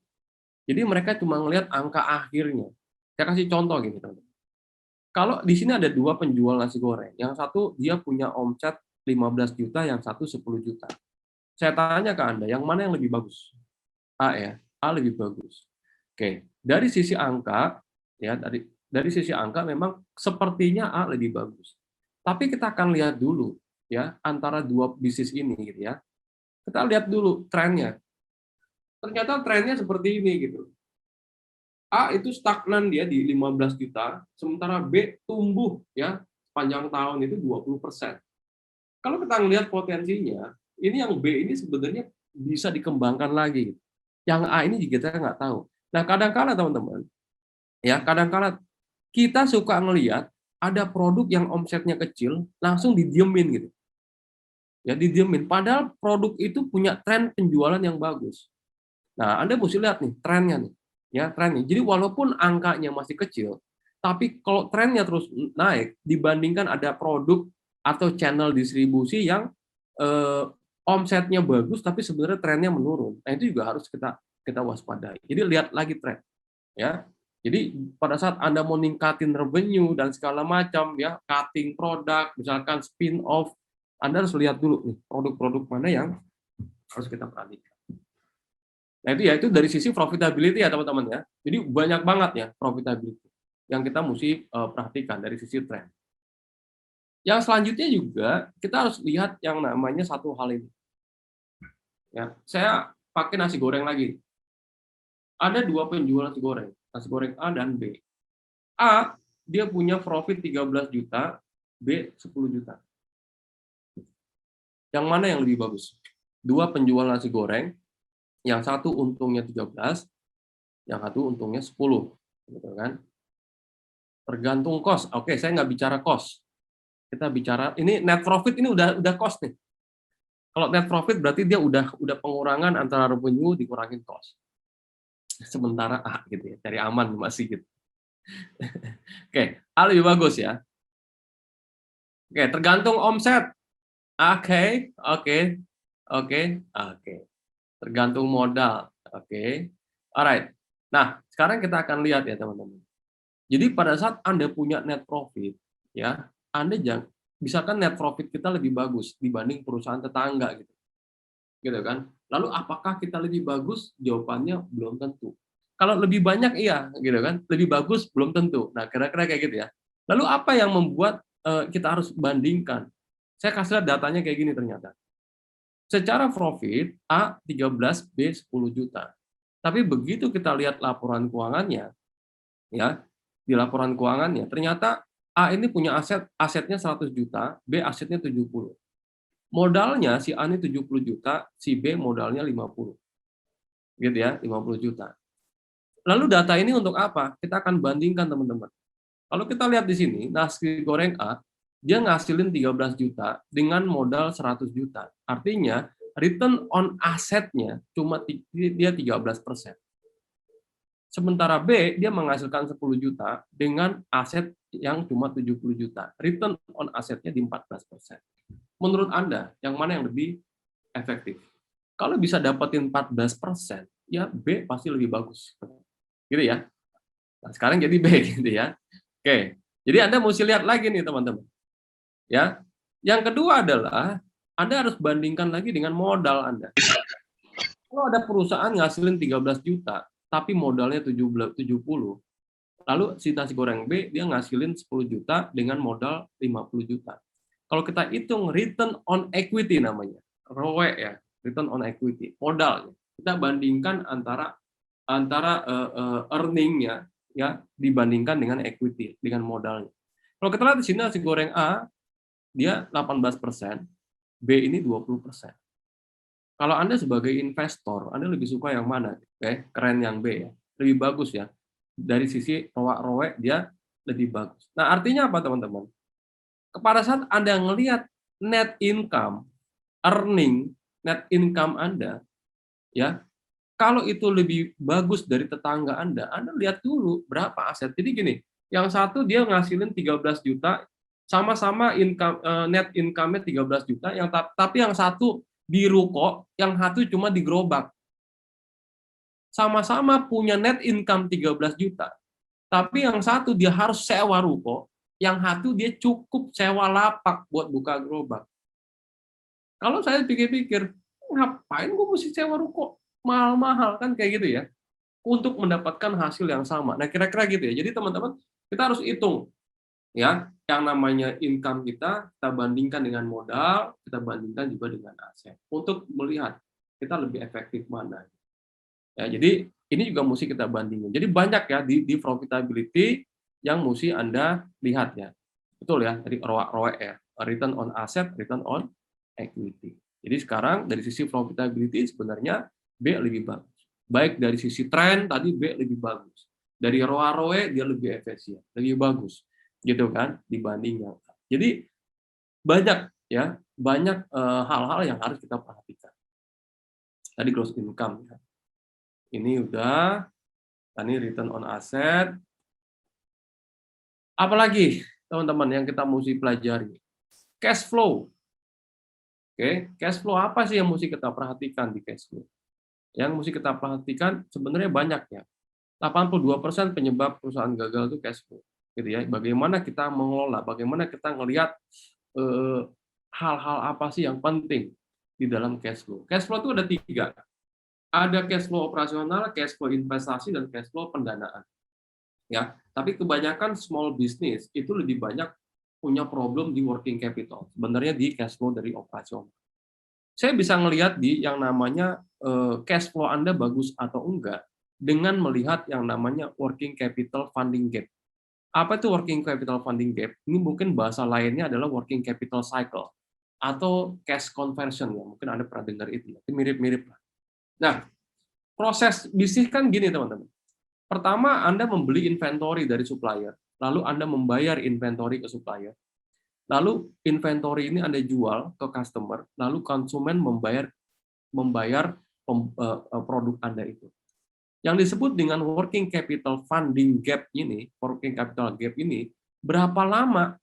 Jadi mereka cuma melihat angka akhirnya. Saya kasih contoh gini, teman-teman. Kalau di sini ada dua penjual nasi goreng, yang satu dia punya omset 15 juta, yang satu 10 juta. Saya tanya ke Anda, yang mana yang lebih bagus? A ya, A lebih bagus. Oke, dari sisi angka, ya dari sisi angka memang sepertinya A lebih bagus. Tapi kita akan lihat dulu ya antara dua bisnis ini gitu ya. Kita lihat dulu trennya. Ternyata trennya seperti ini gitu. A itu stagnan dia di 15 juta, sementara B tumbuh ya sepanjang tahun itu 20%. Kalau kita melihat potensinya, ini yang B ini sebenarnya bisa dikembangkan lagi. Yang A ini juga kita nggak tahu. Nah, kadang-kala teman-teman, ya kadang-kala kita suka ngelihat ada produk yang omsetnya kecil langsung didiemin gitu. Ya didiemin. Padahal produk itu punya tren penjualan yang bagus. Nah, Anda mesti lihat nih trennya nih. Ya, trennya. Jadi walaupun angkanya masih kecil, tapi kalau trennya terus naik dibandingkan ada produk atau channel distribusi yang omsetnya bagus tapi sebenarnya trennya menurun. Nah, itu juga harus kita kita waspadai. Jadi lihat lagi tren, ya. Jadi pada saat Anda mau ningkatin revenue dan segala macam ya, cutting produk, misalkan spin off, Anda harus lihat dulu nih produk-produk mana yang harus kita perhatikan. Nah, itu ya itu dari sisi profitability ya teman-teman ya. Jadi banyak banget ya profitability yang kita mesti perhatikan dari sisi tren. Yang selanjutnya juga kita harus lihat yang namanya satu hal ini. Ya, saya pakai nasi goreng lagi. Ada dua penjual nasi goreng A dan B. A dia punya profit 13 juta, B 10 juta. Yang mana yang lebih bagus? Dua penjual nasi goreng, yang satu untungnya 13, yang satu untungnya 10, gitu kan? Tergantung cost. Oke, saya nggak bicara cost. Kita bicara ini net profit, ini udah cost nih. Kalau net profit berarti dia udah pengurangan antara revenue dikurangin cost. Sementara A gitu ya, cari aman masih gitu. Oke, A lebih bagus ya. Oke, tergantung omset. Oke, oke, oke, oke. Tergantung modal. Oke. Alright. Nah, sekarang kita akan lihat ya teman-teman. Jadi pada saat Anda punya net profit, ya, Anda jangan misalkan net profit kita lebih bagus dibanding perusahaan tetangga gitu. Gitu kan? Lalu apakah kita lebih bagus? Jawabannya belum tentu. Kalau lebih banyak iya, gitu kan? Lebih bagus belum tentu. Nah, kira-kira kayak gitu ya. Lalu apa yang membuat kita harus bandingkan? Saya kasih lihat datanya kayak gini ternyata. Secara profit A 13, B 10 juta. Tapi begitu kita lihat laporan keuangannya, ya, di laporan keuangannya ternyata A ini punya asetnya 100 juta, B asetnya 70. Modalnya si A ini 70 juta, si B modalnya 50. Gitu ya, 50 juta. Lalu data ini untuk apa? Kita akan bandingkan teman-teman. Kalau kita lihat di sini, nasi goreng A, dia ngasilin 13 juta dengan modal 100 juta. Artinya, return on asetnya cuma dia 13%. Sementara B, dia menghasilkan 10 juta dengan aset yang cuma 70 juta. Return on asetnya di 14%. Menurut Anda, yang mana yang lebih efektif? Kalau bisa dapetin 14%, ya B pasti lebih bagus. Gitu ya. Nah, sekarang jadi B gitu ya. Oke. Jadi Anda mesti lihat lagi nih teman-teman. Ya. Yang kedua adalah Anda harus bandingkan lagi dengan modal Anda. Kalau ada perusahaan ngasilin 13 juta, tapi modalnya 70, lalu si nasi goreng B dia ngasilin 10 juta dengan modal 50 juta. Kalau kita hitung return on equity namanya, ROE ya, return on equity, modalnya. Kita bandingkan antara earning-nya ya dibandingkan dengan equity, dengan modalnya. Kalau kita lihat di sini nasi goreng A dia 18%, B ini 20%. Kalau Anda sebagai investor, Anda lebih suka yang mana? Oke, keren yang B ya. Lebih bagus ya. Dari sisi ROE dia lebih bagus. Nah, artinya apa teman-teman? Pada saat Anda ngelihat net income, earning, net income Anda, ya, kalau itu lebih bagus dari tetangga Anda lihat dulu berapa aset. Jadi gini, yang satu dia ngasilin 13 juta, sama-sama income net income-nya 13 juta, tapi yang satu di ruko, yang satu cuma di gerobak. Sama-sama punya net income 13 juta, tapi yang satu dia harus sewa ruko, yang satu dia cukup sewa lapak buat buka gerobak. Kalau saya pikir-pikir, ngapain gue mesti sewa ruko mahal-mahal kan kayak gitu ya, untuk mendapatkan hasil yang sama. Nah kira-kira gitu ya. Jadi teman-teman kita harus hitung ya, yang namanya income kita bandingkan dengan modal, kita bandingkan juga dengan aset untuk melihat kita lebih efektif mana. Ya, jadi ini juga mesti kita bandingin. Jadi banyak ya di profitability yang mesti Anda lihat ya. Betul ya, tadi ROE ya, return on asset, return on equity. Jadi sekarang dari sisi profitability sebenarnya B lebih bagus. Baik dari sisi tren tadi B lebih bagus. Dari ROA dia lebih efisien, lebih bagus. Gitu kan dibanding yang. Jadi banyak ya, banyak hal-hal yang harus kita perhatikan. Tadi gross income ya. Ini udah, ini return on asset. Apalagi teman-teman yang kita mesti pelajari? Cash flow. Oke, cash flow apa sih yang mesti kita perhatikan di cash flow? Yang mesti kita perhatikan sebenarnya banyak ya. 82% penyebab perusahaan gagal itu cash flow. Gitu ya. Bagaimana kita mengelola, bagaimana kita ngelihat hal-hal apa sih yang penting di dalam cash flow. Cash flow itu ada 3. Ada cash flow operasional, cash flow investasi, dan cash flow pendanaan. Ya, tapi kebanyakan small business itu lebih banyak punya problem di working capital. Sebenarnya di cash flow dari operasional. Saya bisa ngelihat di yang namanya cash flow Anda bagus atau enggak dengan melihat yang namanya working capital funding gap. Apa itu working capital funding gap? Ini mungkin bahasa lainnya adalah working capital cycle atau cash conversion ya. Mungkin Anda pernah dengar itu ya. Mirip-mirip lah. Nah, proses bisnis kan gini teman-teman. Pertama, Anda membeli inventory dari supplier, lalu Anda membayar inventory ke supplier, lalu inventory ini Anda jual ke customer, lalu konsumen membayar produk Anda itu. Yang disebut dengan working capital funding gap ini, working capital gap ini, berapa lama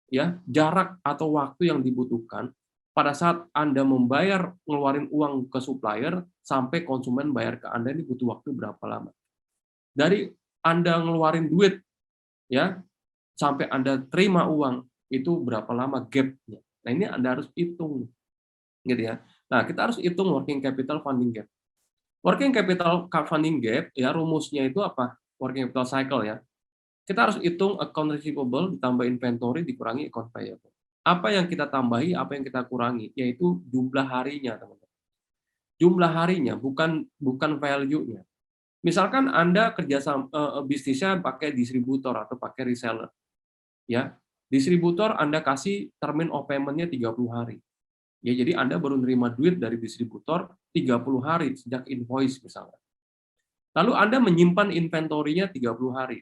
ya jarak atau waktu yang dibutuhkan pada saat Anda membayar, ngeluarin uang ke supplier, sampai konsumen bayar ke Anda, ini butuh waktu berapa lama. Dari Anda ngeluarin duit, ya, sampai Anda terima uang, itu berapa lama gap-nya. Nah, ini Anda harus hitung. Gitu ya. Nah, kita harus hitung working capital funding gap. Working capital funding gap, ya, rumusnya itu apa? Working capital cycle, ya. Kita harus hitung account receivable ditambah inventory dikurangi account payable. Apa yang kita tambahi, apa yang kita kurangi, yaitu jumlah harinya, teman-teman. Jumlah harinya, bukan value-nya. Misalkan Anda bisnisnya pakai distributor atau pakai reseller. Ya. Distributor Anda kasih termin of payment-nya 30 hari. Ya, jadi Anda baru nerima duit dari distributor 30 hari sejak invoice misalnya. Lalu Anda menyimpan inventory-nya 30 hari.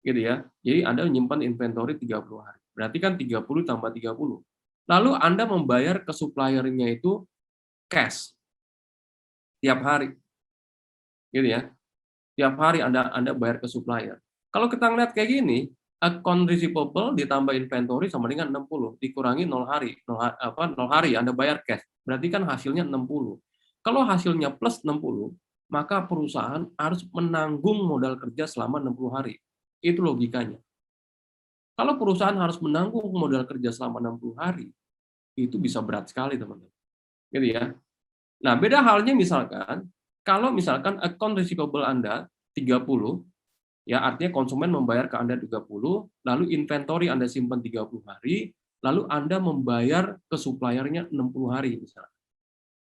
Gitu ya. Jadi Anda menyimpan inventory 30 hari. Berarti kan 30 tambah 30. Lalu Anda membayar ke supplier-nya itu cash tiap hari. Gitu ya. Tiap hari Anda bayar ke supplier. Kalau kita ngeliat kayak gini, account receivable ditambah inventory sama dengan 60, dikurangi 0 hari. 0 hari Anda bayar cash. Berarti kan hasilnya 60. Kalau hasilnya plus 60, maka perusahaan harus menanggung modal kerja selama 60 hari. Itu logikanya. Kalau perusahaan harus menanggung modal kerja selama 60 hari, itu bisa berat sekali, teman-teman. Gitu ya. Nah, beda halnya misalkan, kalau misalkan account receivable Anda 30, ya artinya konsumen membayar ke Anda 30, lalu inventory Anda simpan 30 hari, lalu Anda membayar ke suppliernya 60 hari misalnya.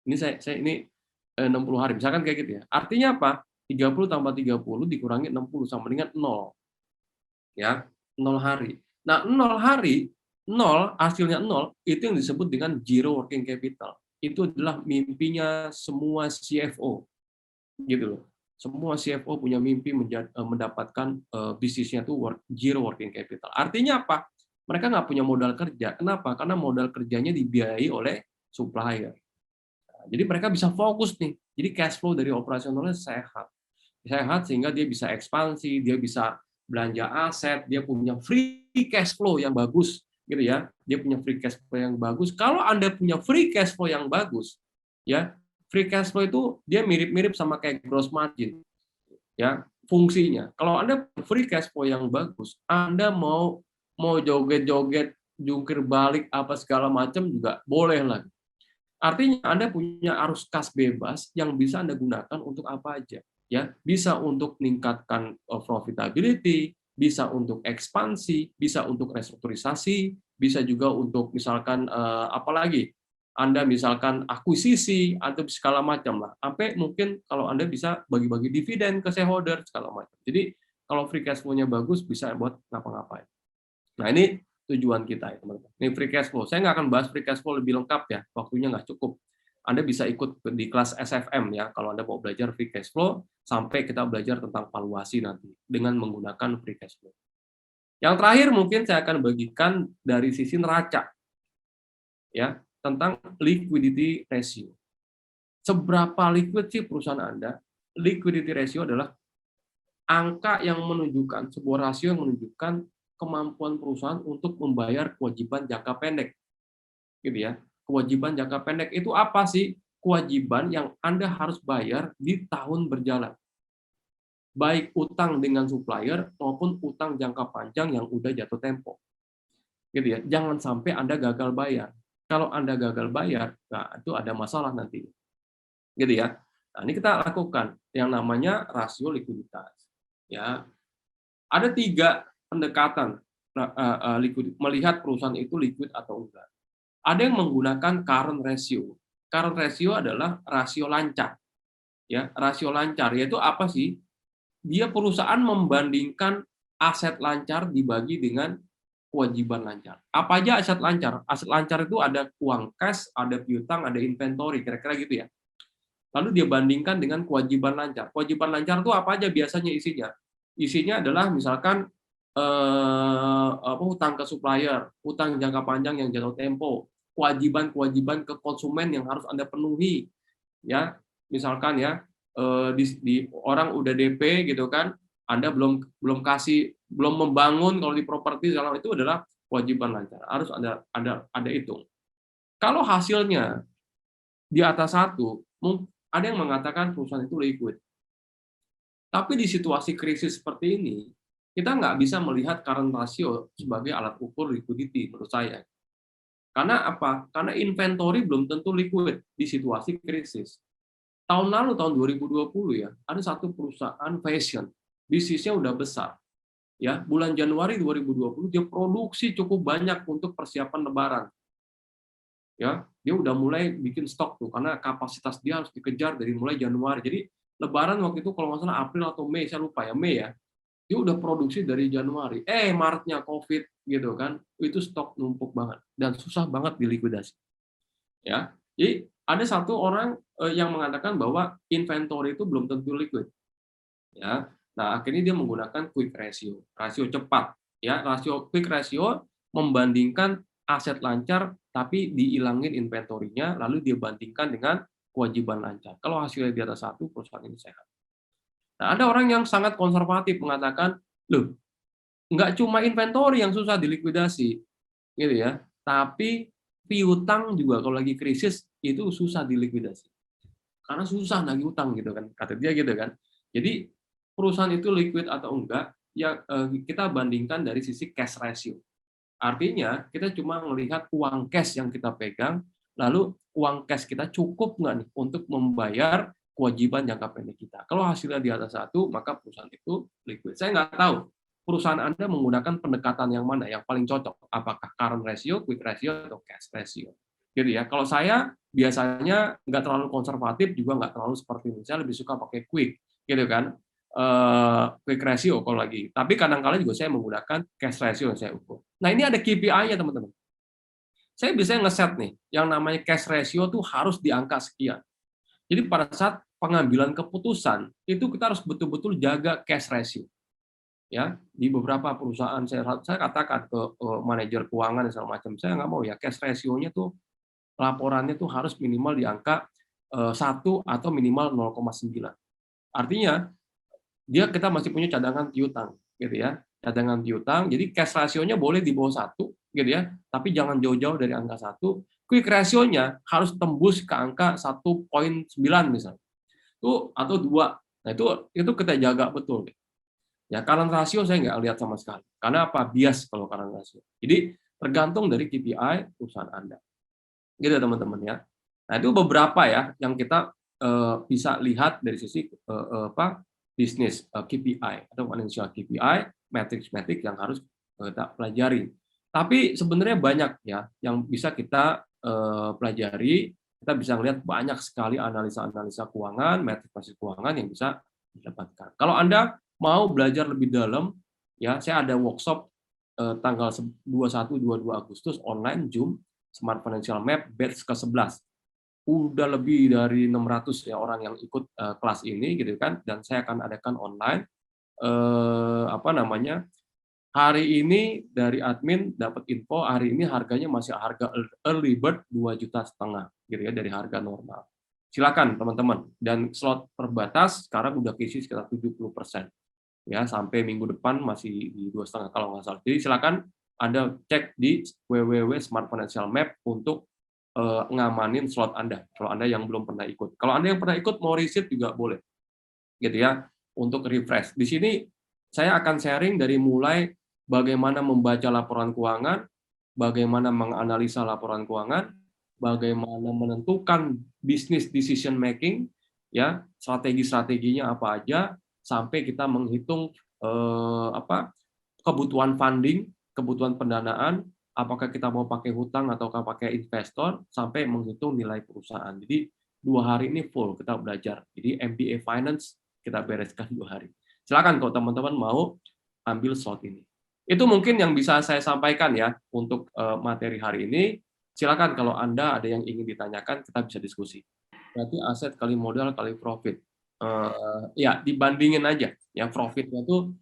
Ini saya ini 60 hari, misalkan kayak gitu ya. Artinya apa? 30 tambah 30 dikurangi 60 sama dengan 0. Ya, 0 hari. Nah, 0 hari, 0 hasilnya 0, itu yang disebut dengan zero working capital. Itu adalah mimpinya semua CFO. Gitu loh. Semua CFO punya mimpi mendapatkan bisnisnya itu zero working capital. Artinya apa? Mereka nggak punya modal kerja. Kenapa? Karena modal kerjanya dibiayai oleh supplier. Nah, jadi mereka bisa fokus nih. Jadi cash flow dari operasionalnya sehat. Sehat sehingga dia bisa ekspansi, dia bisa belanja aset, dia punya free cash flow yang bagus, gitu ya. Dia punya free cash flow yang bagus. Kalau Anda punya free cash flow yang bagus, ya, free cash flow itu dia mirip-mirip sama kayak gross margin, ya, fungsinya. Kalau Anda free cash flow yang bagus, Anda mau mau joget-joget, jungkir balik, apa segala macam juga boleh lah. Artinya Anda punya arus kas bebas yang bisa Anda gunakan untuk apa aja. Ya, bisa untuk meningkatkan profitability, bisa untuk ekspansi, bisa untuk restrukturisasi, bisa juga untuk misalkan apalagi Anda misalkan akuisisi atau segala macam lah. Sampai mungkin kalau Anda bisa bagi-bagi dividen ke shareholder segala macam. Jadi kalau free cash flow-nya bagus bisa buat ngapa-ngapain. Nah, ini tujuan kita ya, teman-teman. Ini free cash flow. Saya nggak akan bahas free cash flow lebih lengkap ya, waktunya nggak cukup. Anda bisa ikut di kelas SFM ya, kalau Anda mau belajar free cash flow, sampai kita belajar tentang valuasi nanti, dengan menggunakan free cash flow. Yang terakhir mungkin saya akan bagikan dari sisi neraca, ya, tentang liquidity ratio. Seberapa liquid sih perusahaan Anda? Liquidity ratio adalah angka yang menunjukkan, sebuah rasio yang menunjukkan kemampuan perusahaan untuk membayar kewajiban jangka pendek. Gitu ya. Kewajiban jangka pendek itu apa sih? Kewajiban yang Anda harus bayar di tahun berjalan. Baik utang dengan supplier maupun utang jangka panjang yang udah jatuh tempo. Gitu ya. Jangan sampai Anda gagal bayar. Kalau Anda gagal bayar, nah itu ada masalah nanti. Gitu ya. Nah, ini kita lakukan yang namanya rasio likuiditas. Ya, ada 3 pendekatan melihat perusahaan itu liquid atau enggak. Ada yang menggunakan current ratio. Current ratio adalah rasio lancar. Ya, rasio lancar yaitu apa sih? Dia perusahaan membandingkan aset lancar dibagi dengan kewajiban lancar. Apa aja aset lancar? Aset lancar itu ada uang cash, ada piutang, ada inventory, kira-kira gitu ya. Lalu dia bandingkan dengan kewajiban lancar. Kewajiban lancar itu apa aja biasanya isinya? Isinya adalah misalkan hutang ke supplier, hutang jangka panjang yang jatuh tempo, kewajiban-kewajiban ke konsumen yang harus Anda penuhi, ya. Misalkan ya, orang udah DP gitu kan, Anda belum membangun kalau di properti segala itu adalah kewajiban lancar. Harus ada hitung. Kalau hasilnya di atas 1, ada yang mengatakan perusahaan itu liquid. Tapi di situasi krisis seperti ini, kita nggak bisa melihat current ratio sebagai alat ukur liquidity menurut saya. Karena apa? Karena inventory belum tentu liquid di situasi krisis. Tahun lalu, tahun 2020 ya, ada satu perusahaan fashion, bisnisnya udah besar. Ya, bulan Januari 2020 dia produksi cukup banyak untuk persiapan Lebaran. Ya, dia udah mulai bikin stok tuh karena kapasitas dia harus dikejar dari mulai Januari. Jadi Lebaran waktu itu kalau nggak salah April atau Mei, saya lupa ya, Mei ya. Dia udah produksi dari Januari. Maretnya COVID gitu kan, itu stok numpuk banget dan susah banget dilikuidasi. Ya, jadi ada satu orang yang mengatakan bahwa inventory itu belum tentu liquid. Ya, nah akhirnya dia menggunakan quick ratio, rasio cepat. Ya, rasio quick ratio membandingkan aset lancar tapi dihilangin inventorinya, lalu dia bandingkan dengan kewajiban lancar. Kalau hasilnya di atas 1, perusahaan ini sehat. Nah, ada orang yang sangat konservatif mengatakan, loh, nggak cuma inventory yang susah dilikuidasi, gitu ya, tapi piutang juga kalau lagi krisis itu susah dilikuidasi. Karena susah nagih utang gitu kan, kata dia gitu kan. Jadi perusahaan itu liquid atau enggak, ya kita bandingkan dari sisi cash ratio. Artinya, kita cuma melihat uang cash yang kita pegang, lalu uang cash kita cukup nggak nih untuk membayar kewajiban jangka pendek kita. Kalau hasilnya di atas 1, maka perusahaan itu liquid. Saya nggak tahu perusahaan Anda menggunakan pendekatan yang mana yang paling cocok. Apakah current ratio, quick ratio, atau cash ratio. Gitu ya. Kalau saya biasanya nggak terlalu konservatif, juga nggak terlalu seperti ini. Saya lebih suka pakai quick, gitu kan. Quick ratio kalau lagi. Tapi kadang-kadang juga saya menggunakan cash ratio yang saya ukur. Nah, ini ada KPI-nya, teman-teman. Saya bisa ngeset nih, yang namanya cash ratio tuh harus di angka sekian. Jadi pada saat pengambilan keputusan, itu kita harus betul-betul jaga cash ratio. Ya, di beberapa perusahaan saya katakan ke manajer keuangan dan segala macam, saya nggak mau ya cash ratio-nya tuh laporannya tuh harus minimal di angka 1 atau minimal 0,9. Artinya kita masih punya cadangan piutang, gitu ya, cadangan piutang. Jadi cash ratio-nya boleh di bawah 1, gitu ya, tapi jangan jauh-jauh dari angka 1. Quick ratio-nya harus tembus ke angka 1,9 misalnya. Itu atau 2. Nah, itu kita jaga betul. Ya, current ratio saya nggak lihat sama sekali. Karena apa? Bias kalau current ratio. Jadi tergantung dari KPI perusahaan Anda. Gitu ya teman-teman ya. Nah, itu beberapa ya yang kita bisa lihat dari sisi bisnis KPI atau financial KPI, metrics-metrics yang harus kita pelajari. Tapi sebenarnya banyak ya yang bisa kita pelajari. Kita bisa melihat banyak sekali analisa-analisa keuangan, metrik keuangan yang bisa didapatkan. Kalau Anda mau belajar lebih dalam, ya saya ada workshop tanggal 21-22 Agustus online Zoom Smart Financial Map batch ke-11. Udah lebih dari 600 ya orang yang ikut kelas ini gitu kan, dan saya akan adakan online. Apa namanya? Hari ini dari admin dapat info hari ini harganya masih harga early bird 2,5 juta gitu ya dari harga normal. Silakan teman-teman, dan slot terbatas sekarang udah keisi sekitar 70%. Ya, sampai minggu depan masih di 2,5 kalau nggak salah. Jadi silakan Anda cek di www.smart financial map untuk ngamanin slot Anda, kalau Anda yang belum pernah ikut. Kalau Anda yang pernah ikut mau riset juga boleh, gitu ya, untuk refresh. Di sini saya akan sharing dari mulai bagaimana membaca laporan keuangan, bagaimana menganalisa laporan keuangan, bagaimana menentukan business decision making, ya, strategi-strateginya apa aja, sampai kita menghitung kebutuhan funding, kebutuhan pendanaan, apakah kita mau pakai hutang ataukah pakai investor, sampai menghitung nilai perusahaan. Jadi 2 hari ini full kita belajar. Jadi MBA Finance kita bereskan 2 hari. Silakan kalau teman-teman mau ambil slot ini. Itu mungkin yang bisa saya sampaikan ya untuk materi hari ini. Silakan kalau Anda ada yang ingin ditanyakan, kita bisa diskusi. Berarti aset kali modal kali profit. Ya dibandingin aja. Ya profitnya tuh.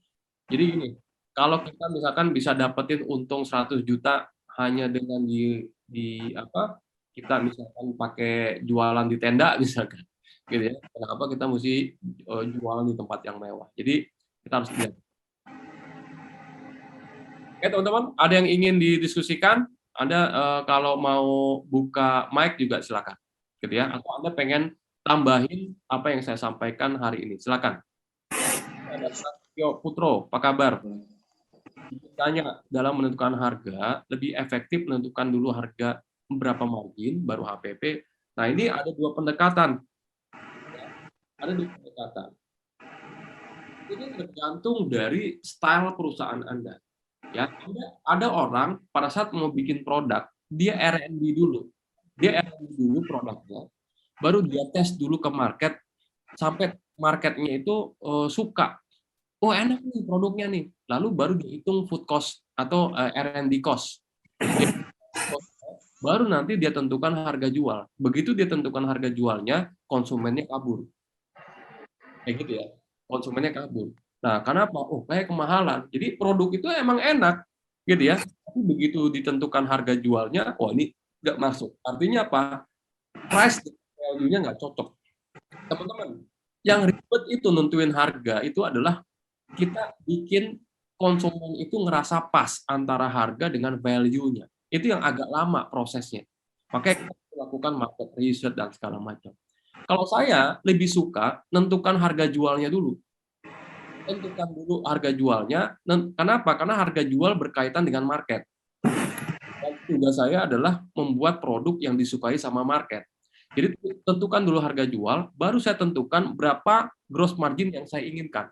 Jadi gini, kalau kita misalkan bisa dapetin untung 100 juta hanya dengan apa? Kita misalkan pakai jualan di tenda misalkan, gitu ya. Kenapa kita mesti jualan di tempat yang mewah? Jadi kita harus lihat. Oke teman-teman, ada yang ingin didiskusikan? Anda kalau mau buka mic juga silakan, gitu ya. Atau Anda pengen tambahin apa yang saya sampaikan hari ini? Silakan. Ada Satyo Putro, apa kabar? Tanya, dalam menentukan harga, lebih efektif menentukan dulu harga berapa margin, baru HPP. Nah, ini ada dua pendekatan. Ada dua pendekatan. Ini tergantung dari style perusahaan Anda. Ya, ada orang pada saat mau bikin produk, dia R&D dulu. Dia R&D dulu produknya, baru dia tes dulu ke market, sampai marketnya itu suka. Oh enak nih produknya nih, lalu baru dihitung food cost atau R&D cost, baru nanti dia tentukan harga jual. Begitu dia tentukan harga jualnya, konsumennya kabur, kayak gitu ya, konsumennya kabur. Nah kenapa? Oh kayak kemahalan. Jadi produk itu emang enak, gitu ya. Tapi begitu ditentukan harga jualnya, oh ini nggak masuk. Artinya apa? Price value-nya nggak cocok. Teman-teman, yang ribet itu nentuin harga itu adalah kita bikin konsumen itu ngerasa pas antara harga dengan value-nya. Itu yang agak lama prosesnya. Makanya kita lakukan market research dan segala macam. Kalau saya lebih suka nentukan harga jualnya dulu. Tentukan dulu harga jualnya. Kenapa? Karena harga jual berkaitan dengan market. Dan tugas saya adalah membuat produk yang disukai sama market. Jadi tentukan dulu harga jual, baru saya tentukan berapa gross margin yang saya inginkan.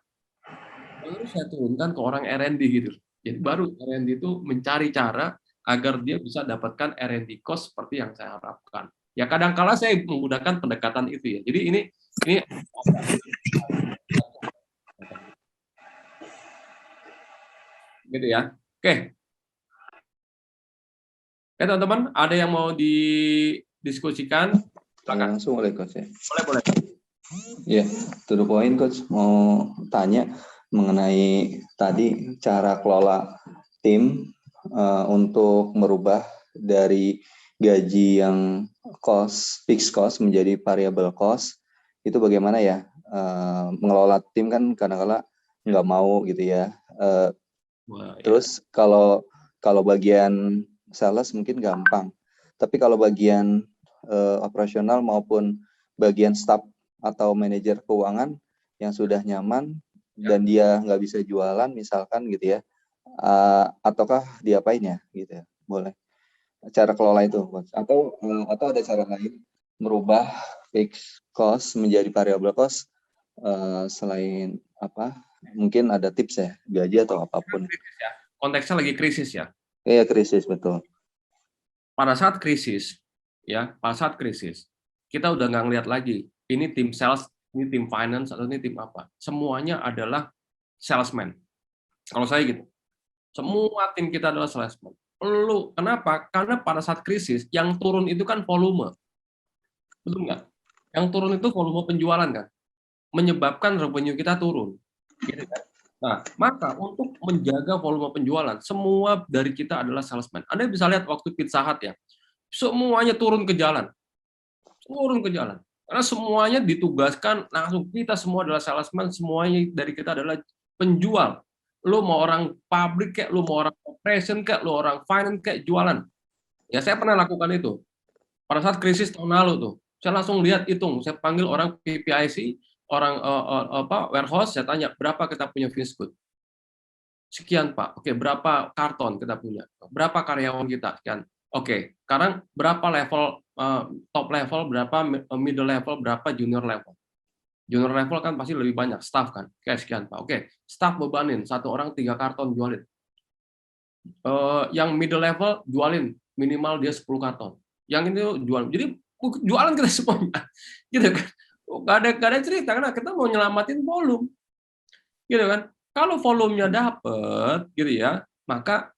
Baru saya turunkan ke orang R&D gitu. Jadi baru R&D itu mencari cara agar dia bisa dapatkan R&D cost seperti yang saya harapkan. Ya kadang-kala saya menggunakan pendekatan itu ya. Jadi ini gitu ya. Oke. Teman-teman, ada yang mau didiskusikan? Silakan. Langsung oleh Coach ya. Boleh. Ya, to the point Coach, mau tanya mengenai tadi cara kelola tim untuk merubah dari gaji yang fixed cost menjadi variable cost. Itu bagaimana ya? Mengelola tim kan kadang-kala nggak mau gitu ya. Terus kalau bagian sales mungkin gampang. Tapi kalau bagian operasional maupun bagian staff atau manajer keuangan yang sudah nyaman, Ya. dan dia nggak bisa jualan misalkan gitu ya, ataukah diapain ya gitu ya, boleh cara kelola itu Coach. Atau ada cara lain merubah fixed cost menjadi variable cost, selain apa, mungkin ada tips ya, gaji atau apapun. Krisis ya. Konteksnya lagi krisis ya. Iya, krisis, betul. Pada saat krisis, ya, pada saat krisis, kita udah nggak ngeliat lagi, ini tim sales, ini tim finance, atau ini tim apa. Semuanya adalah salesman. Kalau saya gitu, semua tim kita adalah salesman. Kenapa? Karena pada saat krisis, yang turun itu kan volume. Betul nggak? Yang turun itu volume penjualan kan? Menyebabkan revenue kita turun. Gitu kan? Nah, maka untuk menjaga volume penjualan, semua dari kita adalah salesman. Anda bisa lihat waktu Pizza Hut ya, semuanya turun ke jalan. Turun ke jalan. Karena semuanya ditugaskan langsung, kita semua adalah salesman, semuanya dari kita adalah penjual. Lu mau orang pabrik kayak, lu mau orang operation kayak, lu orang finance kayak, jualan. Ya saya pernah lakukan itu. Pada saat krisis tahun lalu tuh, saya langsung lihat hitung, saya panggil orang PPIC, orang warehouse, saya tanya berapa kita punya finished good. Sekian Pak. Oke, berapa karton kita punya? Berapa karyawan kita? Sekian. Oke, sekarang berapa level top level, berapa middle level, berapa junior level? Junior level kan pasti lebih banyak, staff kan. Oke, sekian Pak. Oke, staff bebanin, satu orang 3 karton jualin. Yang middle level jualin, minimal dia 10 karton. Yang ini jual. Jadi jualan kita semuanya. Gitu kan. Nggak ada cerita, karena kita mau nyelamatin volume. Gitu kan. Kalau volumenya dapat, gitu ya, maka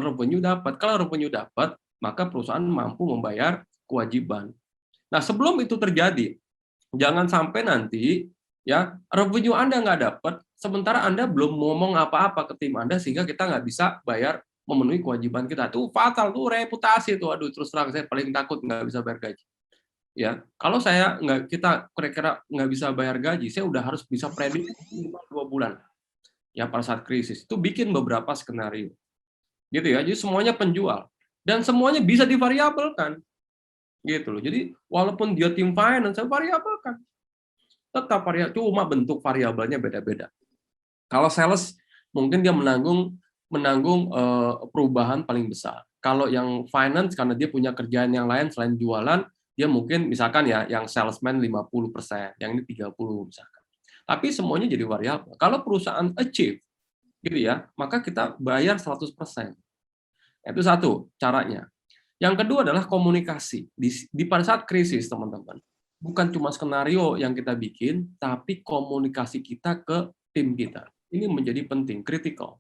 revenue dapat. Kalau revenue dapat, maka perusahaan mampu membayar kewajiban. Nah, sebelum itu terjadi, jangan sampai nanti ya revenue Anda nggak dapat, sementara Anda belum ngomong apa-apa ke tim Anda sehingga kita nggak bisa bayar memenuhi kewajiban kita. Itu fatal, tuh reputasi tuh. Aduh, terus terang saya paling takut nggak bisa bayar gaji. Ya, kalau kita kira-kira nggak bisa bayar gaji, saya udah harus bisa prediksi minimal 2 bulan. Ya pada saat krisis itu bikin beberapa skenario gitu ya, jadi semuanya penjual dan semuanya bisa divariabelkan gitu loh. Jadi walaupun dia tim finance, saya variabelkan, tetap variabel, cuma bentuk variabelnya beda-beda. Kalau sales mungkin dia menanggung perubahan paling besar. Kalau yang finance karena dia punya kerjaan yang lain selain jualan, dia mungkin misalkan ya yang salesman 50%, yang ini 30 misalkan. Tapi semuanya jadi variabel. Kalau perusahaan achieve gitu ya, maka kita bayar 100%. Itu satu caranya. Yang kedua adalah komunikasi. Di pada saat krisis, teman-teman, bukan cuma skenario yang kita bikin, tapi komunikasi kita ke tim kita. Ini menjadi penting, kritikal.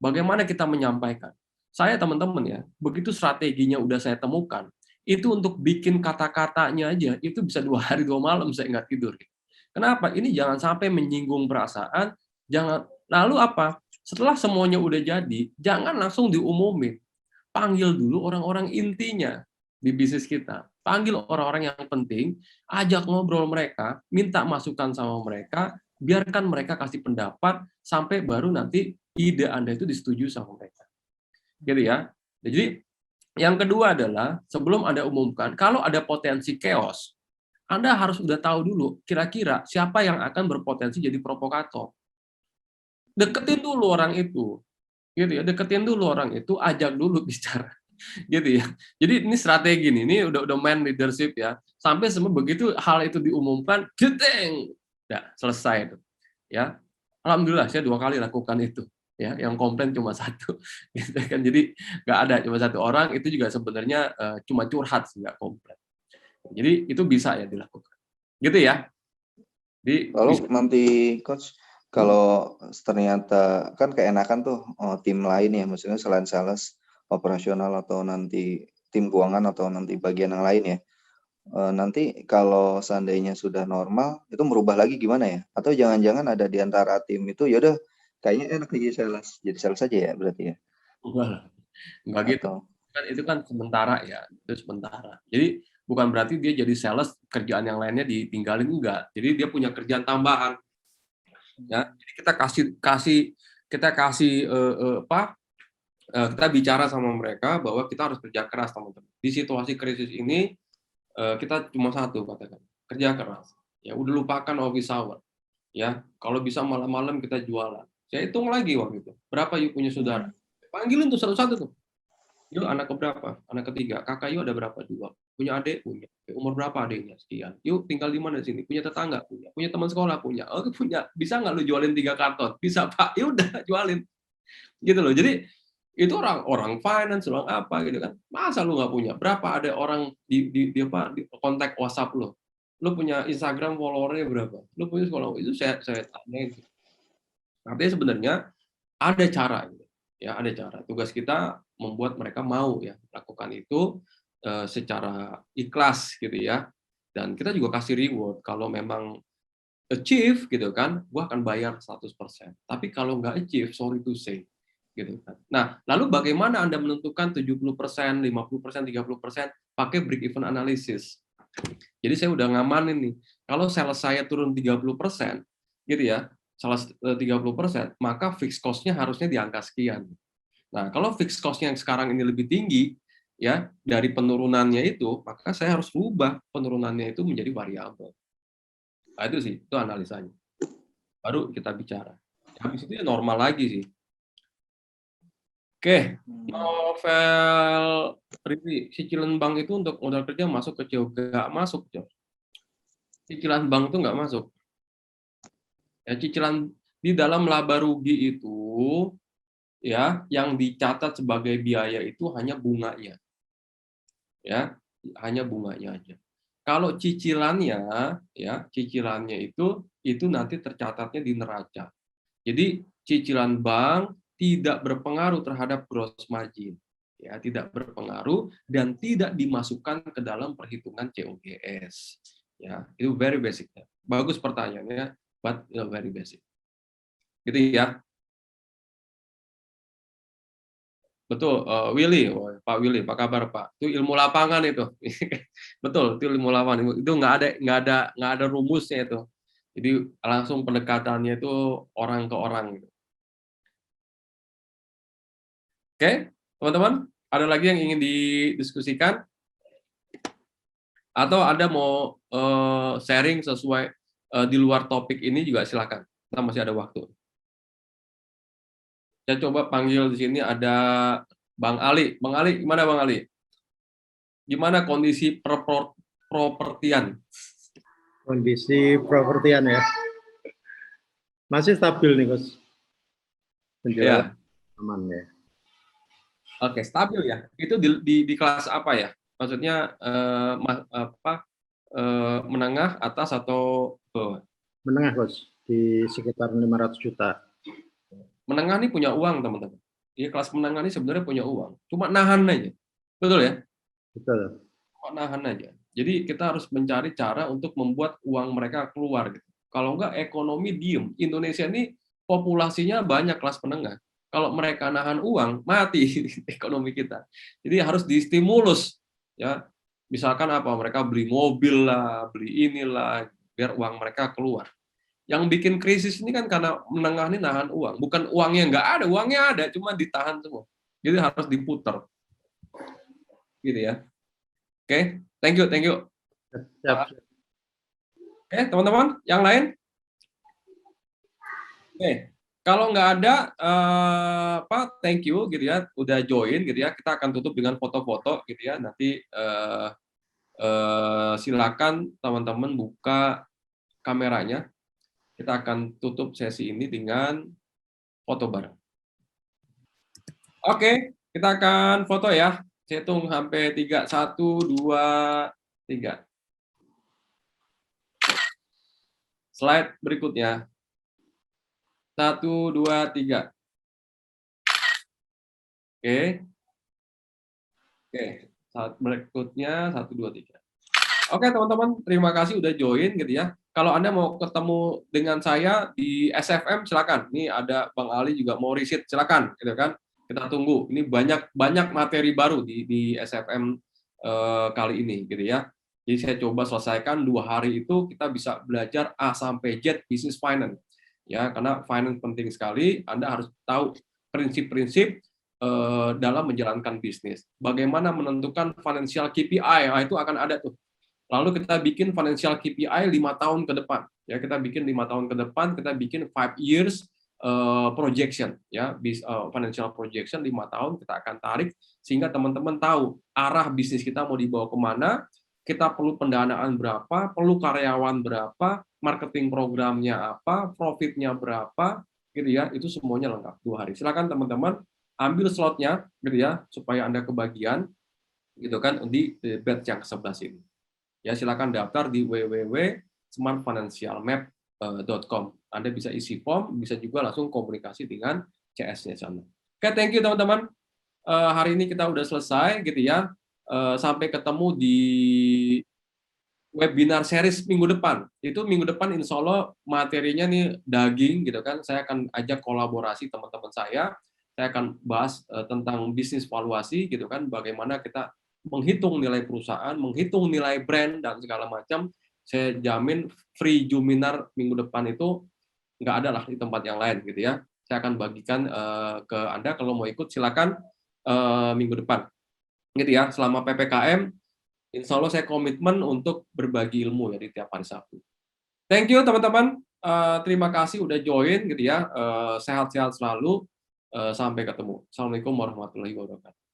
Bagaimana kita menyampaikan? Saya, teman-teman ya, begitu strateginya udah saya temukan, itu untuk bikin kata-katanya aja, itu bisa 2 hari 2 malam saya nggak tidur. Kenapa? Ini jangan sampai menyinggung perasaan, jangan. Lalu apa? Setelah semuanya udah jadi, jangan langsung diumumin. Panggil dulu orang-orang intinya di bisnis kita. Panggil orang-orang yang penting, ajak ngobrol mereka, minta masukan sama mereka, biarkan mereka kasih pendapat, sampai baru nanti ide Anda itu disetujui sama mereka. Gitu ya. Jadi yang kedua adalah sebelum Anda umumkan, kalau ada potensi chaos, Anda harus udah tahu dulu kira-kira siapa yang akan berpotensi jadi provokator. Deketin dulu orang itu, gitu ya. Deketin dulu orang itu, ajak dulu bicara, gitu ya. Jadi ini strategi nih, ini udah main leadership ya. Sampai semua begitu hal itu diumumkan, jedeng, ya selesai itu. Ya, alhamdulillah saya 2 kali lakukan itu. Ya, yang komplain cuma 1, gitu kan. Jadi nggak ada, cuma 1 orang, itu juga sebenarnya cuma curhat sih, nggak komplain. Jadi itu bisa ya dilakukan. Gitu ya. Lalu nanti Coach, kalau ternyata kan keenakan tuh tim lain ya, maksudnya selain sales, operasional atau nanti tim keuangan atau nanti bagian yang lain ya. Nanti kalau seandainya sudah normal, itu merubah lagi gimana ya? Atau jangan-jangan ada di antara tim itu, ya udah kayaknya enak jadi sales aja ya berarti ya? Enggak gitu. Atau Kan itu kan sementara ya, itu sementara. Jadi bukan berarti dia jadi sales, kerjaan yang lainnya ditinggalin, enggak. Jadi dia punya kerjaan tambahan. Ya, jadi kita bicara sama mereka bahwa kita harus kerja keras, teman-teman. Di situasi krisis ini kita cuma satu katakan, kerja keras. Ya udah lupakan office hour. Ya, kalau bisa malam-malam kita jualan. Saya hitung lagi waktu itu, berapa yuk punya saudara. Panggilin tuh satu-satu tuh. Yuk anak keberapa? Anak ketiga. Kakak yuk ada berapa? Dua. Punya adik? Punya. Umur berapa adiknya? Sekian. Yuk tinggal di mana di sini? Punya tetangga? Punya. Punya teman sekolah? Punya. Oh punya. Bisa nggak lu jualin 3 karton? Bisa Pak. Ya udah jualin. Gitu loh. Jadi itu orang finance, orang apa gitu kan. Masa lu nggak punya? Berapa ada orang di apa di kontak WhatsApp lu? Lu punya Instagram followernya berapa? Lu punya sekolah itu saya tanya itu. Artinya sebenarnya ada cara gitu. Ya, ada cara. Tugas kita membuat mereka mau ya lakukan itu secara ikhlas gitu ya. Dan kita juga kasih reward kalau memang achieve gitu kan, gua akan bayar 100%. Tapi kalau nggak achieve, sorry to say gitu kan. Nah, lalu bagaimana Anda menentukan 70%, 50%, 30% pakai break even analysis. Jadi saya udah ngamanin nih. Kalau sales saya turun 30%, gitu ya, salah 30%, maka fixed cost-nya harusnya di angka sekian. Nah, kalau fixed cost-nya yang sekarang ini lebih tinggi, ya dari penurunannya itu, maka saya harus rubah penurunannya itu menjadi variabel. Nah, itu sih, itu analisanya. Baru kita bicara. Habis itu ya normal lagi sih. Oke, novel Riri, cicilan bank itu untuk modal kerja masuk ke CO? Nggak masuk, Jo. Cicilan bank itu nggak masuk. Ya, cicilan di dalam laba rugi itu, ya, yang dicatat sebagai biaya itu hanya bunganya. Ya, hanya bunganya aja. Kalau cicilannya, ya, cicilannya itu nanti tercatatnya di neraca. Jadi cicilan bank tidak berpengaruh terhadap gross margin, ya, tidak berpengaruh dan tidak dimasukkan ke dalam perhitungan COGS. Ya, itu very basic. Bagus pertanyaannya, but very basic. Gitu ya. Betul, Willy, Pak Willy, apa kabar Pak? Itu ilmu lapangan itu, betul, itu ilmu lapangan. Itu nggak ada rumusnya itu. Jadi langsung pendekatannya itu orang ke orang. Gitu. Oke, teman-teman, ada lagi yang ingin didiskusikan? Atau Anda mau sharing sesuai di luar topik ini juga silakan. Kita masih ada waktu. Saya coba panggil di sini ada Bang Ali. Bang Ali, gimana Bang Ali? Gimana kondisi propertian? Kondisi propertian ya masih stabil nih Gus, penjualan aman ya. Oke, stabil ya. Itu di kelas apa ya? Maksudnya menengah, atas atau bawah? Menengah Gus, di sekitar 500 juta. Menengah nih punya uang teman-teman. Iya, kelas menengah ini sebenarnya punya uang, cuma nahan aja, betul ya? Betul. Cuma nahan aja. Jadi kita harus mencari cara untuk membuat uang mereka keluar. Gitu. Kalau enggak ekonomi diem. Indonesia ini populasinya banyak kelas menengah. Kalau mereka nahan uang, mati ekonomi kita. Jadi harus distimulus, ya. Misalkan apa? Mereka beli mobil lah, beli inilah, biar uang mereka keluar. Yang bikin krisis ini kan karena menengah ini nahan uang. Bukan uangnya nggak ada, uangnya ada, cuma ditahan semua. Jadi harus diputer. Gitu ya. Oke, thank you, thank you. Siap. Oke, teman-teman, yang lain? Oke, kalau nggak ada, thank you, gitu ya, udah join, gitu ya. Kita akan tutup dengan foto-foto, gitu ya. Nanti silakan teman-teman buka kameranya. Kita akan tutup sesi ini dengan foto bareng. Oke, kita akan foto ya. Saya hitung sampai 3, 1, 2, 3. Slide berikutnya. 1, 2, 3. Oke. Oke, saat berikutnya 1, 2, 3. Oke, teman-teman, terima kasih udah join gitu ya. Kalau Anda mau ketemu dengan saya di SFM, silakan. Ini ada Bang Ali juga mau riset, silakan gitu kan. Kita tunggu. Ini banyak materi baru di SFM kali ini gitu ya. Jadi saya coba selesaikan 2 hari itu kita bisa belajar A sampai Z business finance. Ya, karena finance penting sekali, Anda harus tahu prinsip-prinsip dalam menjalankan bisnis. Bagaimana menentukan financial KPI, itu akan ada tuh Lalu kita bikin financial KPI 5 tahun ke depan. Ya, kita bikin 5 tahun ke depan, kita bikin 5 years projection, ya, financial projection 5 tahun kita akan tarik sehingga teman-teman tahu arah bisnis kita mau dibawa kemana, kita perlu pendanaan berapa, perlu karyawan berapa, marketing programnya apa, profitnya berapa, gitu ya. Itu semuanya lengkap 2 hari. Silakan teman-teman ambil slotnya, gitu ya, supaya Anda kebagian, gitu kan, di batch yang ke-11 ini. Ya, silakan daftar di www.smartfinancialmap.com. Anda bisa isi form, bisa juga langsung komunikasi dengan CS-nya sana. Oke, thank you teman-teman. Hari ini kita udah selesai, gitu ya. Sampai ketemu di webinar series minggu depan. Itu minggu depan insya Allah materinya nih daging, gitu kan. Saya akan ajak kolaborasi teman-teman saya. Saya akan bahas tentang bisnis valuasi, gitu kan. Bagaimana kita menghitung nilai perusahaan, menghitung nilai brand, dan segala macam. Saya jamin free Juminar minggu depan itu nggak ada lah di tempat yang lain, gitu ya. Saya akan bagikan ke Anda, kalau mau ikut silakan minggu depan. Gitu ya, selama PPKM, insya Allah saya komitmen untuk berbagi ilmu ya di tiap hari Sabtu. Thank you teman-teman, terima kasih udah join, gitu ya. Sehat-sehat selalu, sampai ketemu. Assalamualaikum warahmatullahi wabarakatuh.